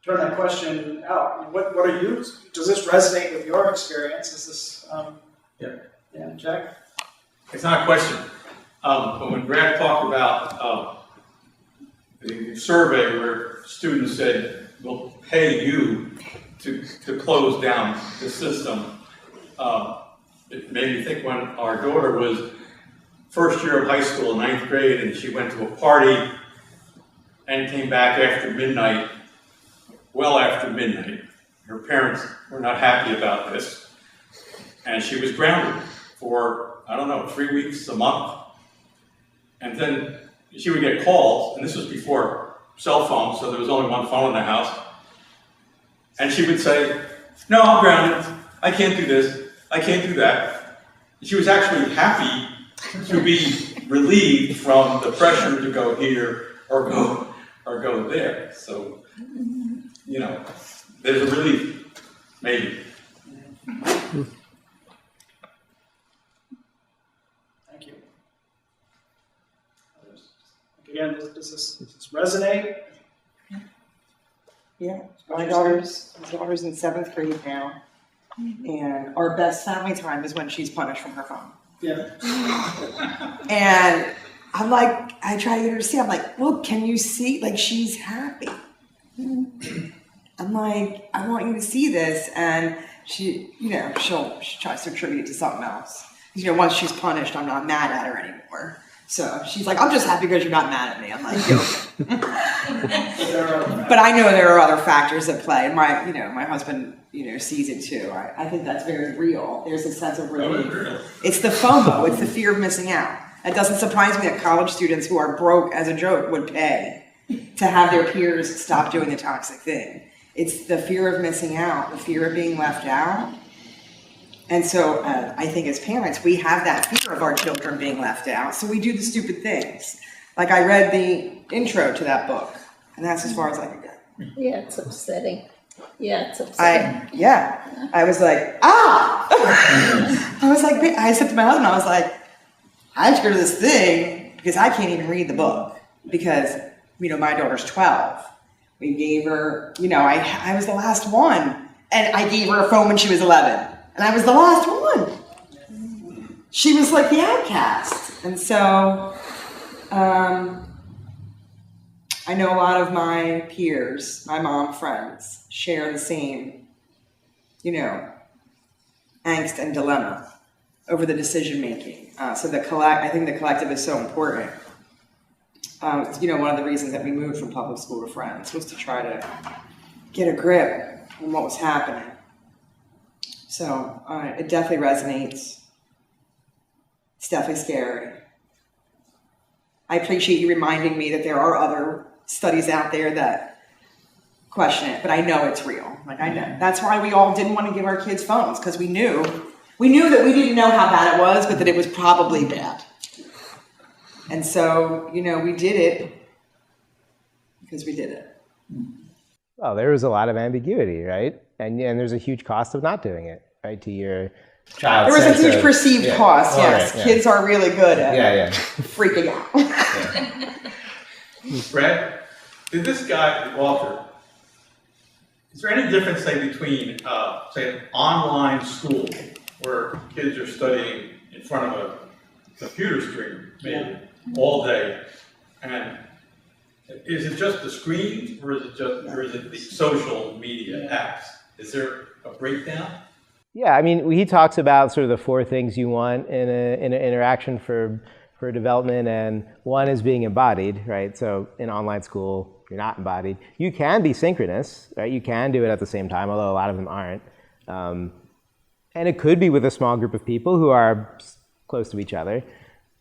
turn that question out. What are you? Does this resonate with your experience? Is this? Yeah, Jack.
It's not a question. But when Brad talked about the survey where students said, we'll pay you to close down the system, it made me think when our daughter was first year of high school, 9th grade, and she went to a party and came back after midnight, well after midnight. Her parents were not happy about this, and she was grounded for, 3 weeks, a month. And then she would get calls, and this was before cell phones, so there was only one phone in the house. And she would say, no, I'm grounded. I can't do this. I can't do that. She was actually happy to be relieved from the pressure to go here or go there. So, there's a relief, maybe.
Thank you. Again, does this resonate?
Yeah, my daughter's in 7th grade now, and our best family time is when she's punished from her phone.
Yeah.
And I'm like, I try to get her to see. I'm like, look, can you see? Like, she's happy. I'm like, I want you to see this, and she tries to attribute it to something else. Once she's punished, I'm not mad at her anymore. So she's like, I'm just happy because you're not mad at me. I'm like, yo. But I know there are other factors at play, and my husband, sees it too. I think that's very real. There's a sense of relief. It's the FOMO. It's the fear of missing out. It doesn't surprise me that college students who are broke as a joke would pay to have their peers stop doing the toxic thing. It's the fear of missing out, the fear of being left out. And so I think as parents, we have that fear of our children being left out, so we do the stupid things. Like I read the intro to that book, and that's as far as I could go.
Yeah, it's upsetting. I
was like, I said to my husband, I was like, I have to go to this thing because I can't even read the book because, my daughter's 12. We gave her, I was the last one, and I gave her a phone when she was 11. And I was the last one. She was like the outcast. And so I know a lot of my peers, my mom friends, share the same, angst and dilemma over the decision making. So I think the collective is so important. One of the reasons that we moved from public school to Friends was to try to get a grip on what was happening. So it definitely resonates. It's definitely scary. I appreciate you reminding me that there are other studies out there that question it, but I know it's real. Like I know. That's why we all didn't want to give our kids phones, because we knew that we didn't know how bad it was, but that it was probably bad. And so, we did it because we did it.
Well, there was a lot of ambiguity, right? And there's a huge cost of not doing it, right? To your child.
There was a huge perceived cost, yes.
Right, yeah.
Kids are really good at freaking out.
Brad, did this guy, Walter, Is there any difference, say, between, say, an online school where kids are studying in front of a computer screen, maybe, all day, and is it just the screen, or is it the social media apps? Is there a breakdown?
Yeah, I mean, he talks about sort of the 4 things you want in an interaction for development, and one is being embodied, right? So in online school, you're not embodied. You can be synchronous, right? You can do it at the same time, although a lot of them aren't. And it could be with a small group of people who are close to each other.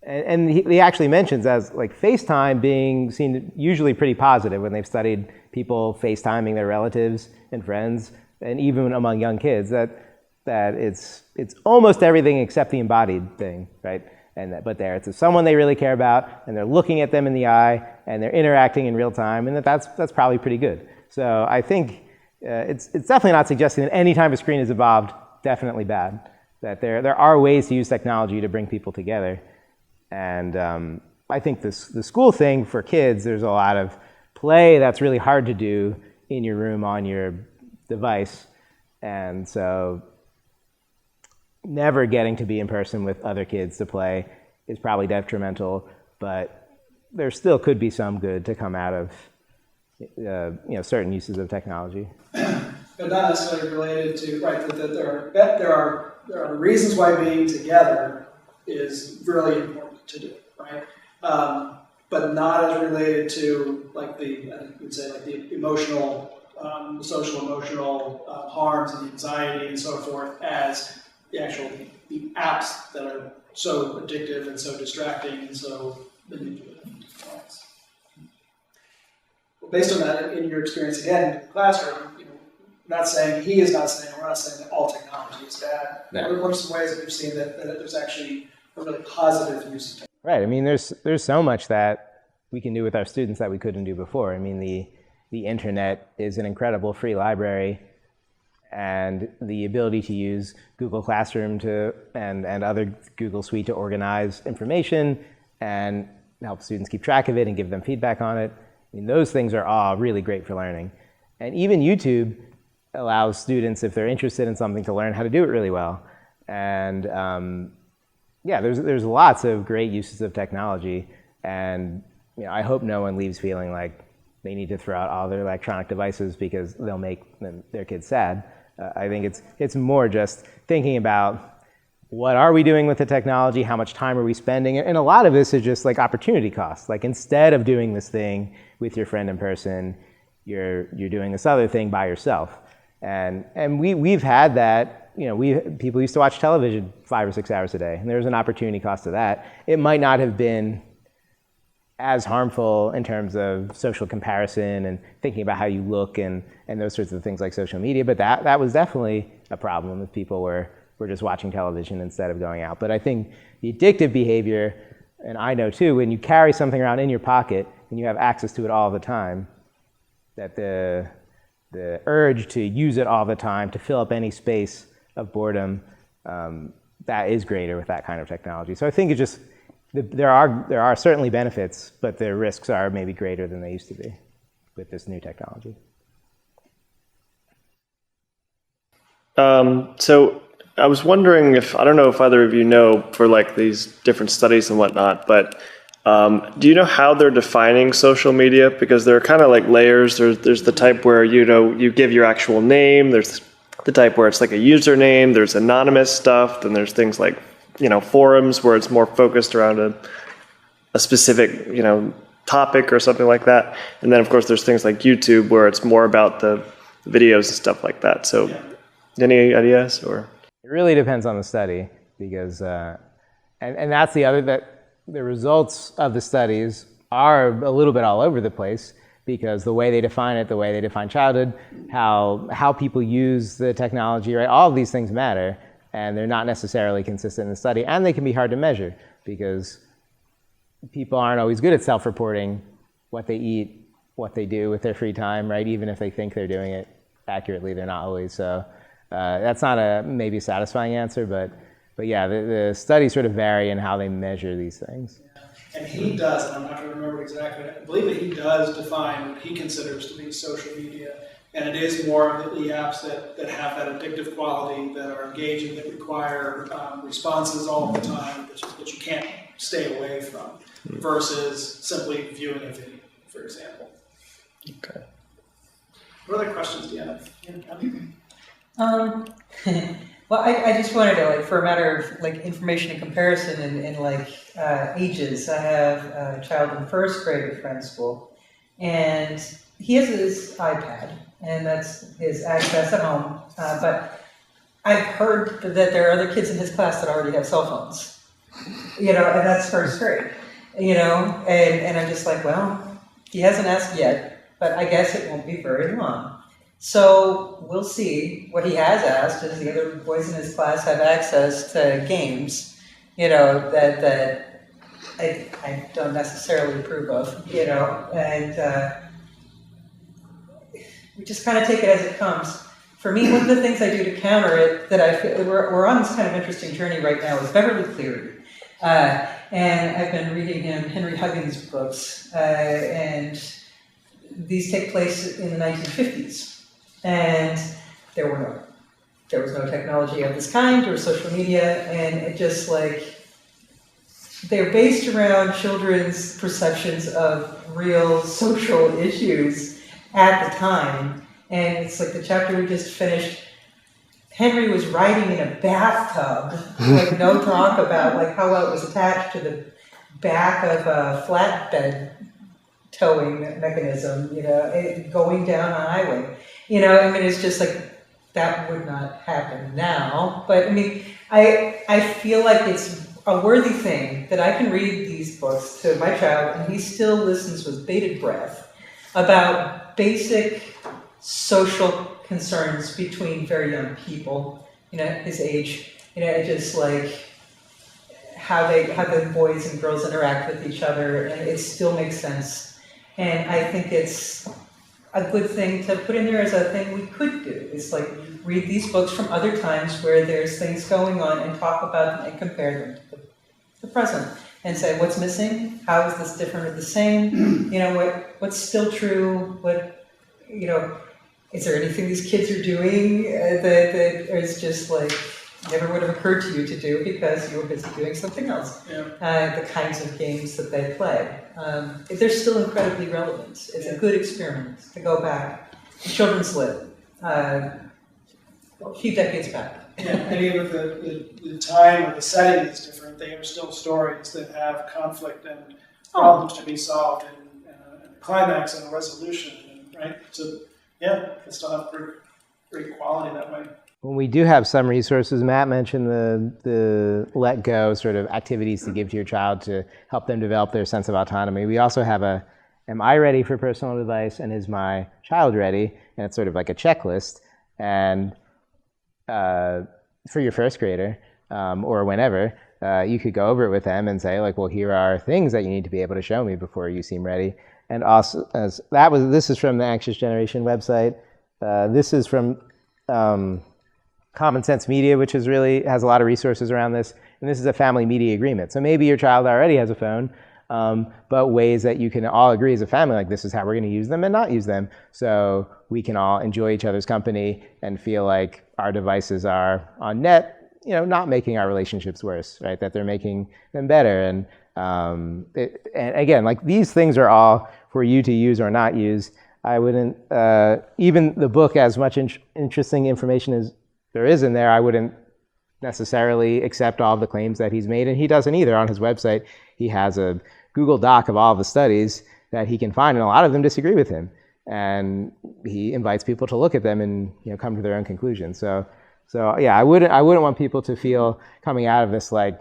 And he actually mentions as like FaceTime being seen usually pretty positive when they've studied people FaceTiming their relatives and friends, and even among young kids, that it's almost everything except the embodied thing, right? But there, it's someone they really care about, and they're looking at them in the eye, and they're interacting in real time, and that's probably pretty good. So I think it's definitely not suggesting that any time a screen is evolved, definitely bad. That there are ways to use technology to bring people together, and I think the school thing for kids, there's a lot of play that's really hard to do in your room on your device, and so never getting to be in person with other kids to play is probably detrimental, but there still could be some good to come out of certain uses of technology.
But not necessarily related to, right, that there are reasons why being together is really important to do, right? But not as related to like the emotional, the social emotional harms and the anxiety and so forth as the apps that are so addictive and so distracting and so manipulative. Well, based on that, in your experience again in the classroom, we're not saying that all technology is bad.
No.
What are some ways that you've seen that there's actually a really positive use of technology?
Right. I mean, there's so much that we can do with our students that we couldn't do before. I mean, the internet is an incredible free library, and the ability to use Google Classroom and other Google Suite to organize information and help students keep track of it and give them feedback on it. I mean, those things are all really great for learning. And even YouTube allows students, if they're interested in something, to learn how to do it really well. And there's lots of great uses of technology. And I hope no one leaves feeling like they need to throw out all their electronic devices because they'll make their kids sad. I think it's more just thinking about what are we doing with the technology, how much time are we spending, and a lot of this is just like opportunity costs. Like instead of doing this thing with your friend in person, you're doing this other thing by yourself. And we've had that. People used to watch television 5 or 6 hours a day, and there's an opportunity cost to that. It might not have been as harmful in terms of social comparison and thinking about how you look and those sorts of things like social media, but that was definitely a problem if people were just watching television instead of going out. But I think the addictive behavior, and I know too, when you carry something around in your pocket and you have access to it all the time, that the urge to use it all the time, to fill up any space of boredom, that is greater with that kind of technology. So I think it's just, there are certainly benefits, but the risks are maybe greater than they used to be with this new technology.
So I was wondering I don't know if either of you know for like these different studies and whatnot, but do you know how they're defining social media? Because there are kind of like layers. There's the type where, you give your actual name. There's the type where it's like a username. There's anonymous stuff. Then there's things like, forums where it's more focused around a specific, topic or something like that. And then of course there's things like YouTube where it's more about the videos and stuff like that. So any ideas or?
It really depends on the study because, and that's the other, that the results of the studies are a little bit all over the place because the way they define it, the way they define childhood, how people use the technology, right? All of these things matter. And they're not necessarily consistent in the study, and they can be hard to measure because people aren't always good at self-reporting what they eat, what they do with their free time, right? Even if they think they're doing it accurately, they're not always. So that's not a maybe satisfying answer, but yeah, the studies sort of vary in how they measure these things.
And he does, and I'm not going to remember exactly, I believe that he does define what he considers to be social media And it is more of the apps that have that addictive quality, that are engaging, that require responses all the time, that you can't stay away from, versus simply viewing a video, for example.
Okay.
What other questions do you have?
Well, I just wanted to, like, for a matter of like information and comparison and like ages, I have a child in first grade at friend's school, and he has his iPad, and that's his access at home. But I've heard that there are other kids in his class that already have cell phones, you know, and that's first grade, you know, and I'm just like, well, he hasn't asked yet, but I guess it won't be very long. So we'll see. What he has asked is the other boys in his class have access to games, you know, that I don't necessarily approve of, you know, and we just kind of take it as it comes. For me, one of the things I do to counter it, that I feel we're on this kind of interesting journey right now, is Beverly Cleary. And I've been reading Henry Huggins' books, and these take place in the 1950s. And there was no technology of this kind or social media, and it just like, they're based around children's perceptions of real social issues at the time. And it's like the chapter we just finished, Henry was riding in a bathtub, like no talk about like how well it was attached to the back of a flatbed towing mechanism, you know, going down a highway. You know, I mean, it's just like, that would not happen now. But I mean, I feel like it's a worthy thing that I can read these books to my child and he still listens with bated breath about basic social concerns between very young people, you know, his age, you know, just like how the boys and girls interact with each other, and it still makes sense. And I think it's a good thing to put in there as a thing we could do. It's like, read these books from other times where there's things going on and talk about them and compare them to the present. And say, what's missing? How is this different or the same? You know, what's still true? What, you know, is there anything these kids are doing that is just like, never would have occurred to you to do because you were busy doing something else? Yeah. The kinds of games that they play. They're still incredibly relevant. It's a good experiment to go back. Children's Lit, a few decades back.
Yeah, and even if the time or the setting is different, they are still stories that have conflict and problems to be solved, and a climax and a resolution, right? So, yeah, they still have great quality that way.
Well, we do have some resources. Matt mentioned the let go sort of activities to give to your child to help them develop their sense of autonomy. We also have a, am I ready for personal advice, and is my child ready? And it's sort of like a checklist. And for your first grader, or whenever, you could go over it with them and say, like, well, here are things that you need to be able to show me before you seem ready. And also, this is from the Anxious Generation website. This is from Common Sense Media, which has a lot of resources around this. And this is a family media agreement. So maybe your child already has a phone, but ways that you can all agree as a family, like, this is how we're going to use them and not use them. So we can all enjoy each other's company and feel like our devices are on net, you know, not making our relationships worse, right? That they're making them better. And again, like, these things are all for you to use or not use. I wouldn't, even the book, as much interesting information as there is in there, I wouldn't necessarily accept all of the claims that he's made, and he doesn't either. On his website, he has a Google Doc of all of the studies that he can find, and a lot of them disagree with him. And he invites people to look at them and, you know, come to their own conclusions. So yeah, I wouldn't want people to feel coming out of this like,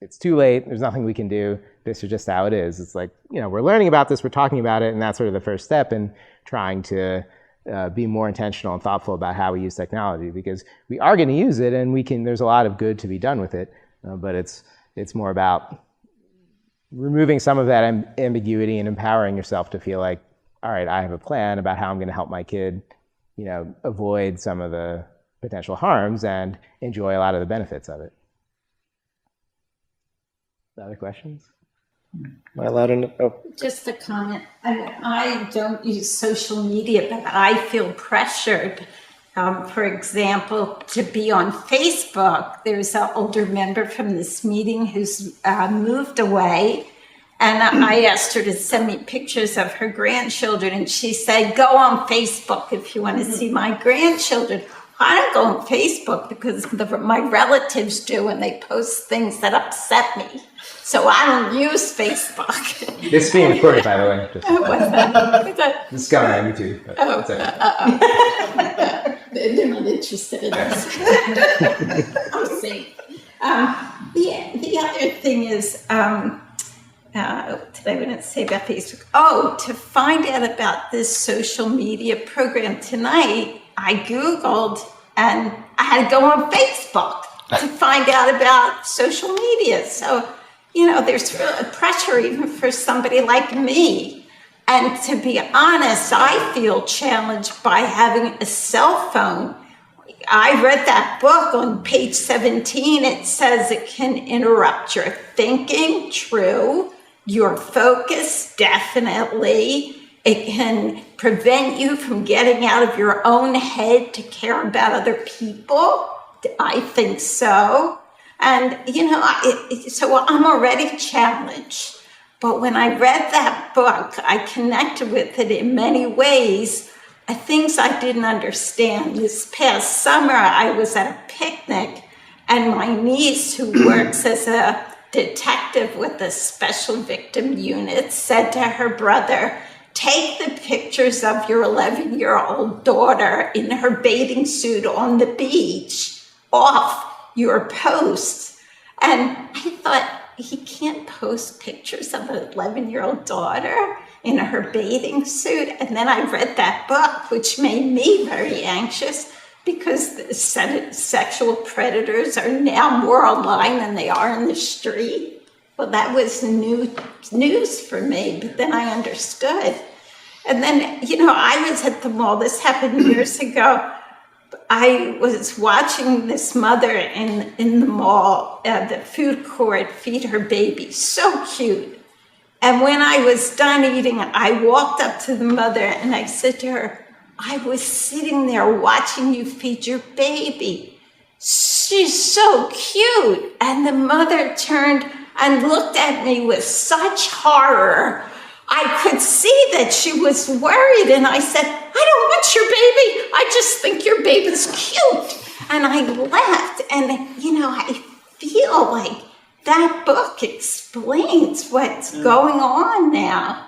it's too late, there's nothing we can do, this is just how it is. It's like, you know, we're learning about this, we're talking about it, and that's sort of the first step in trying to be more intentional and thoughtful about how we use technology, because we are going to use it, and there's a lot of good to be done with it, but it's more about removing some of that ambiguity and empowering yourself to feel like, all right, I have a plan about how I'm going to help my kid, you know, avoid some of the potential harms and enjoy a lot of the benefits of it. Other questions?
Am I allowed in? Oh,
Just a comment. I don't use social media, but I feel pressured. For example, to be on Facebook. There's an older member from this meeting who's moved away, and I asked her to send me pictures of her grandchildren, and she said, "Go on Facebook if you want to see my grandchildren." I don't go on Facebook because my relatives do, and they post things that upset me. So I don't use Facebook.
This is being recorded, by the way. Just,
What's that?
this is going on YouTube. But it's okay.
They're not interested in this. I'm safe. The other thing is, what I wouldn't say about Facebook. Oh, to find out about this social media program tonight, I Googled and I had to go on Facebook to find out about social media. So, there's real pressure even for somebody like me. And to be honest, I feel challenged by having a cell phone. I read that book on page 17. It says it can interrupt your thinking, true. Your focus, definitely. It can prevent you from getting out of your own head to care about other people. I think so. And, so I'm already challenged. But when I read that book, I connected with it in many ways, things I didn't understand. This past summer, I was at a picnic, and my niece, who works as a detective with the special victim unit, said to her brother, "Take the pictures of your 11-year-old daughter in her bathing suit on the beach off your posts." And I thought, he can't post pictures of an 11-year-old daughter in her bathing suit. And then I read that book, which made me very anxious, because the sexual predators are now more online than they are in the street. Well, that was news for me, but then I understood. And then, I was at the mall. This happened years ago. I was watching this mother in the mall, the food court, feed her baby. So cute. And when I was done eating, I walked up to the mother and I said to her, "I was sitting there watching you feed your baby. She's so cute." And the mother turned and looked at me with such horror. I could see that she was worried, and I said, "I don't want your baby. I just think your baby's cute." And I left, and I feel like that book explains what's going on now.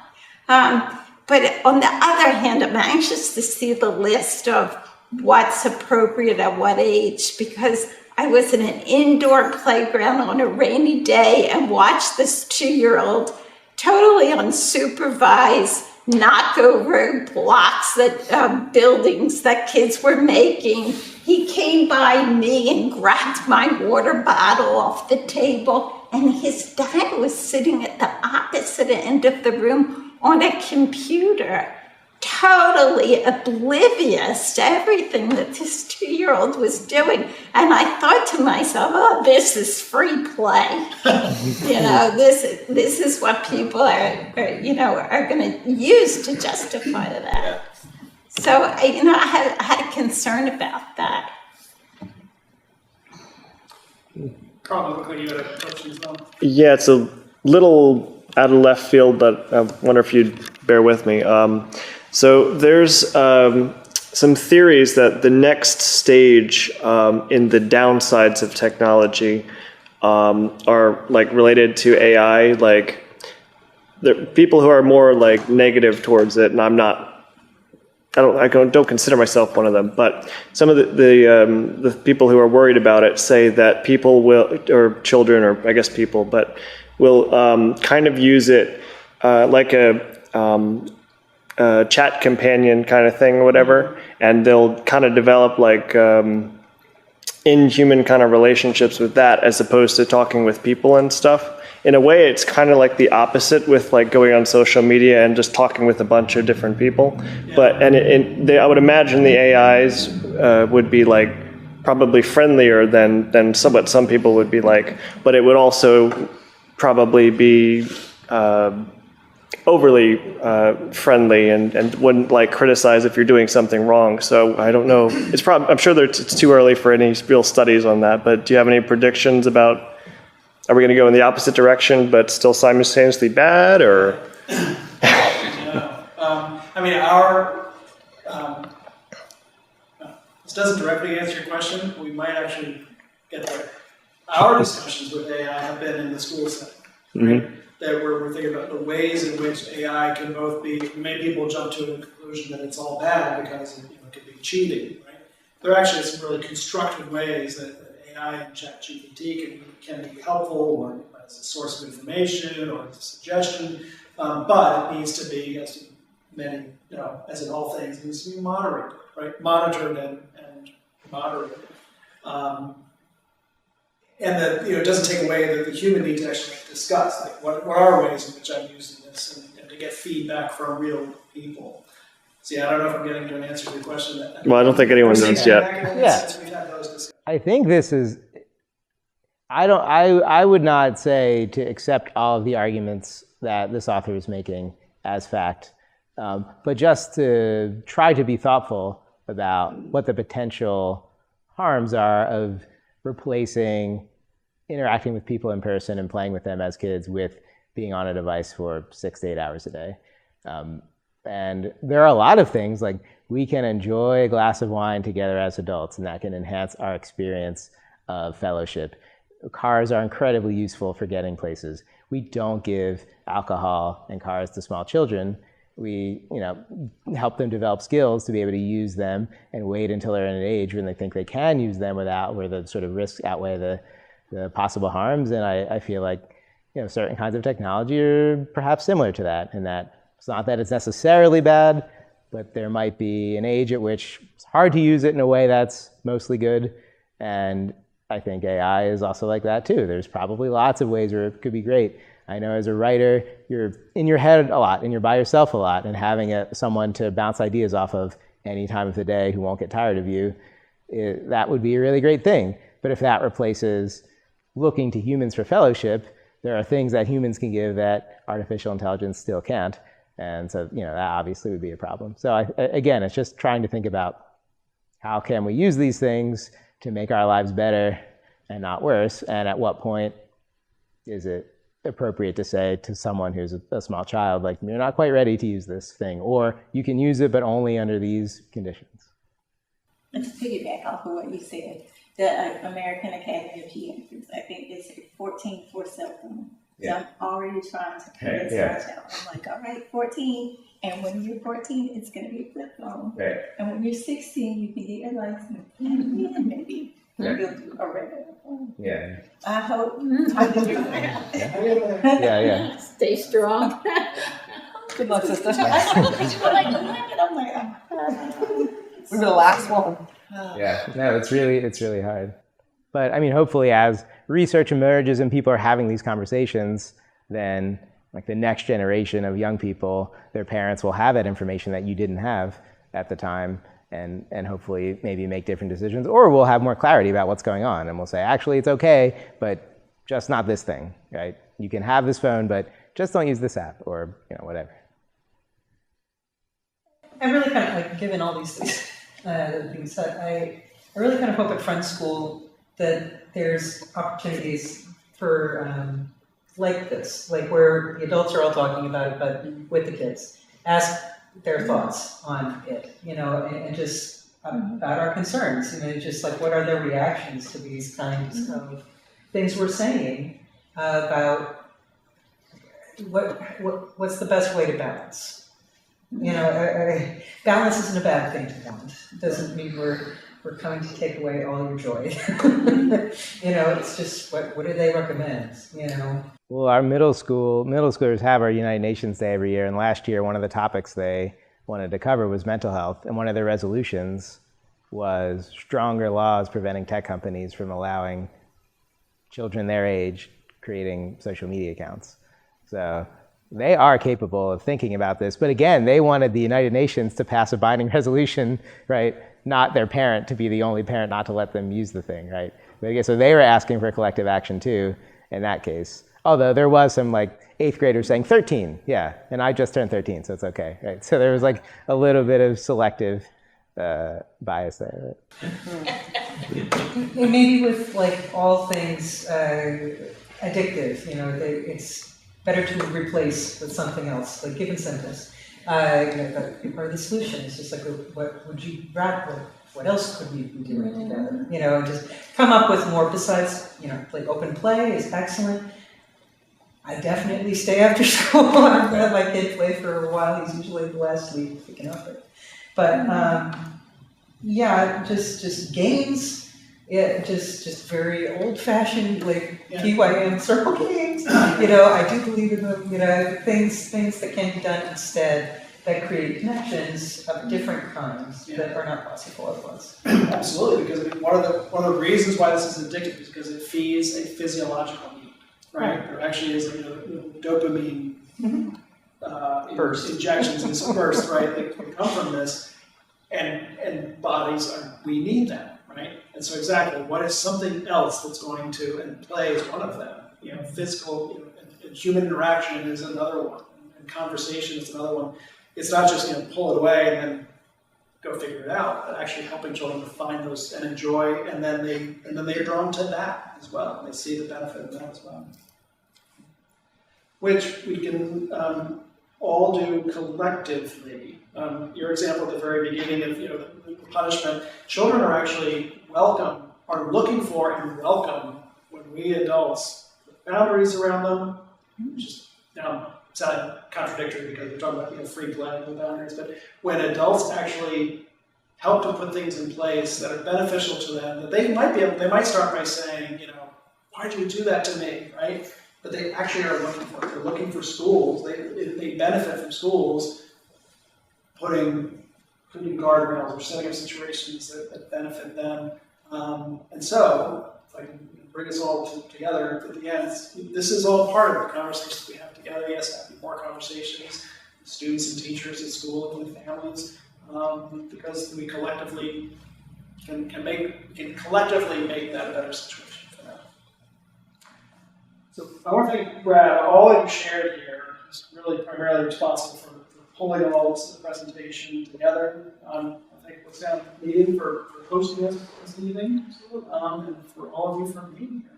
But on the other hand, I'm anxious to see the list of what's appropriate at what age, because I was in an indoor playground on a rainy day and watched this 2-year-old totally unsupervised knock over blocks that buildings that kids were making. He came by me and grabbed my water bottle off the table, and his dad was sitting at the opposite end of the room on a computer, totally oblivious to everything that this 2-year-old was doing. And I thought to myself, oh, this is free play. This is what people are going to use to justify that. So, I had a concern about that.
Carl, look like you had a question as well.
yeah, it's a little out of left field, but I wonder if you'd bear with me. So there's some theories that the next stage in the downsides of technology are like related to AI. Like the people who are more like negative towards it, and I don't consider myself one of them, but some of the people who are worried about it say that people will, or children, or I guess people, but will kind of use it like a chat companion kind of thing or whatever, and they'll kind of develop like inhuman kind of relationships with that, as opposed to talking with people and stuff. In a way, it's kind of like the opposite with like going on social media and just talking with a bunch of different people. But I would imagine the AIs would be like probably friendlier than what some people would be like. But it would also probably be overly friendly and wouldn't like criticize if you're doing something wrong. So I don't know. I'm sure it's too early for any real studies on that. But do you have any predictions about? Are we going to go in the opposite direction, but still simultaneously bad, or?
I mean, this doesn't directly answer your question. We might actually get there. Our discussions with AI have been in the school setting. Right? That we're thinking about the ways in which AI can both be. Many people jump to a conclusion that it's all bad because it could be cheating. Right? There are actually some really constructive ways that AI and ChatGPT can be helpful, or as a source of information, or as a suggestion. But it needs to be, as many, as in all things, it needs to be moderated, right? Monitored and moderated. And that it doesn't take away that the human need to actually discuss, like what are ways in which I'm using this, and to get feedback from real people. See, I don't know if I'm getting to an answer to the question.
Well, I don't think anyone knows yet.
I think this is. I would not say to accept all of the arguments that this author is making as fact, but just to try to be thoughtful about what the potential harms are of replacing interacting with people in person and playing with them as kids with being on a device for 6 to 8 hours a day. And there are a lot of things, like we can enjoy a glass of wine together as adults, and that can enhance our experience of fellowship. Cars are incredibly useful for getting places. We don't give alcohol and cars to small children. We, help them develop skills to be able to use them and wait until they're in an age when they think they can use them where the sort of risks outweigh the possible harms. And I feel like, certain kinds of technology are perhaps similar to that, in that it's not that it's necessarily bad, but there might be an age at which it's hard to use it in a way that's mostly good. And I think AI is also like that too. There's probably lots of ways where it could be great. I know as a writer, you're in your head a lot and you're by yourself a lot, and having someone to bounce ideas off of any time of the day who won't get tired of you, that would be a really great thing. But if that replaces looking to humans for fellowship, there are things that humans can give that artificial intelligence still can't. And so, that obviously would be a problem. So again, it's just trying to think about how can we use these things to make our lives better and not worse, and at what point is it appropriate to say to someone who's a small child, like, you're not quite ready to use this thing, or you can use it but only under these conditions.
And to piggyback off of what you said, the American Academy of Pediatrics, I think it's 14 for cell phone. So I'm already trying to convince my child. I'm like, all right, 14, and when you're 14, it's going to be a flip phone. Right. And when you're 16, you can get your license, and then maybe you'll do a regular phone. Yeah. I hope I can do that.
Yeah.
Stay strong.
Good luck, sister.
I'm like,
we're the last one.
Yeah. No, it's really hard. But I mean, hopefully as research emerges and people are having these conversations, then like the next generation of young people, their parents will have that information that you didn't have at the time, and hopefully maybe make different decisions, or we'll have more clarity about what's going on, and we'll say, actually, it's okay, but just not this thing, right? You can have this phone, but just don't use this app, or whatever.
I really kind of like, given all these things, things that I really kind of hope at Friends School that there's opportunities for like this, like where the adults are all talking about it, but with the kids, ask their thoughts on it, and just about our concerns, just like what are their reactions to these kinds of things we're saying about what's the best way to balance. Balance isn't a bad thing to want. It doesn't mean we're coming to take away all your joy. It's just what do they recommend?
Well, our middle schoolers have our United Nations Day every year, and last year one of the topics they wanted to cover was mental health, and one of their resolutions was stronger laws preventing tech companies from allowing children their age creating social media accounts. So they are capable of thinking about this, but again, they wanted the United Nations to pass a binding resolution, right? Not their parent to be the only parent not to let them use the thing, right? But again, so they were asking for collective action too in that case. Although there was some 8th graders saying 13, yeah, and I just turned 13, so it's okay, right? So there was like a little bit of selective bias there.
And maybe with like all things addictive, it's better to replace with something else, like give incentives. But part of the solution is just like, what would you rather? What else could we be doing together? And just come up with more besides, like open play is excellent. I definitely stay after school. I'm gonna let my kid play for a while. He's usually the last week picking up it. But yeah, just games. Yeah, just very old-fashioned, like PYM circle games. I do believe in them. Things that can be done instead that create connections of different kinds that are not possible otherwise.
Absolutely, because one of the reasons why this is addictive is because it feeds a physiological need, right? There actually is dopamine injections and bursts, right? That come from this, and bodies we need them. Right? And so exactly, what is something else that's going to, and play is one of them, physical, and human interaction is another one, and conversation is another one. It's not just, pull it away and then go figure it out, but actually helping children to find those and enjoy, and then they're drawn to that as well. They see the benefit of that as well. Which we can all do collectively. Your example at the very beginning of the punishment, children are actually are looking for and welcome when we adults put boundaries around them, which is now sounding contradictory because we're talking about free play with boundaries, but when adults actually help to put things in place that are beneficial to them, that they might start by saying, why did you do that to me, right? But they actually are looking for it. They're looking for schools. They benefit from schools putting guardrails or setting up situations that benefit them. And so, if I can bring us all together at the end, this is all part of the conversations we have together. Yes, having more conversations with students and teachers at school and with families, because we collectively can collectively make that a better situation for them. So I want to thank Brad. All that you shared here is really primarily responsible for pulling all this presentation together. I thank Woodstown meeting for hosting us this evening, and for all of you for being here.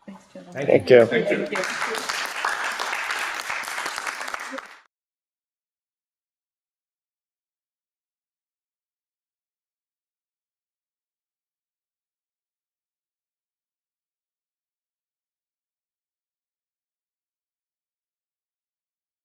Thanks, Jill.
Thank you.
Thank you.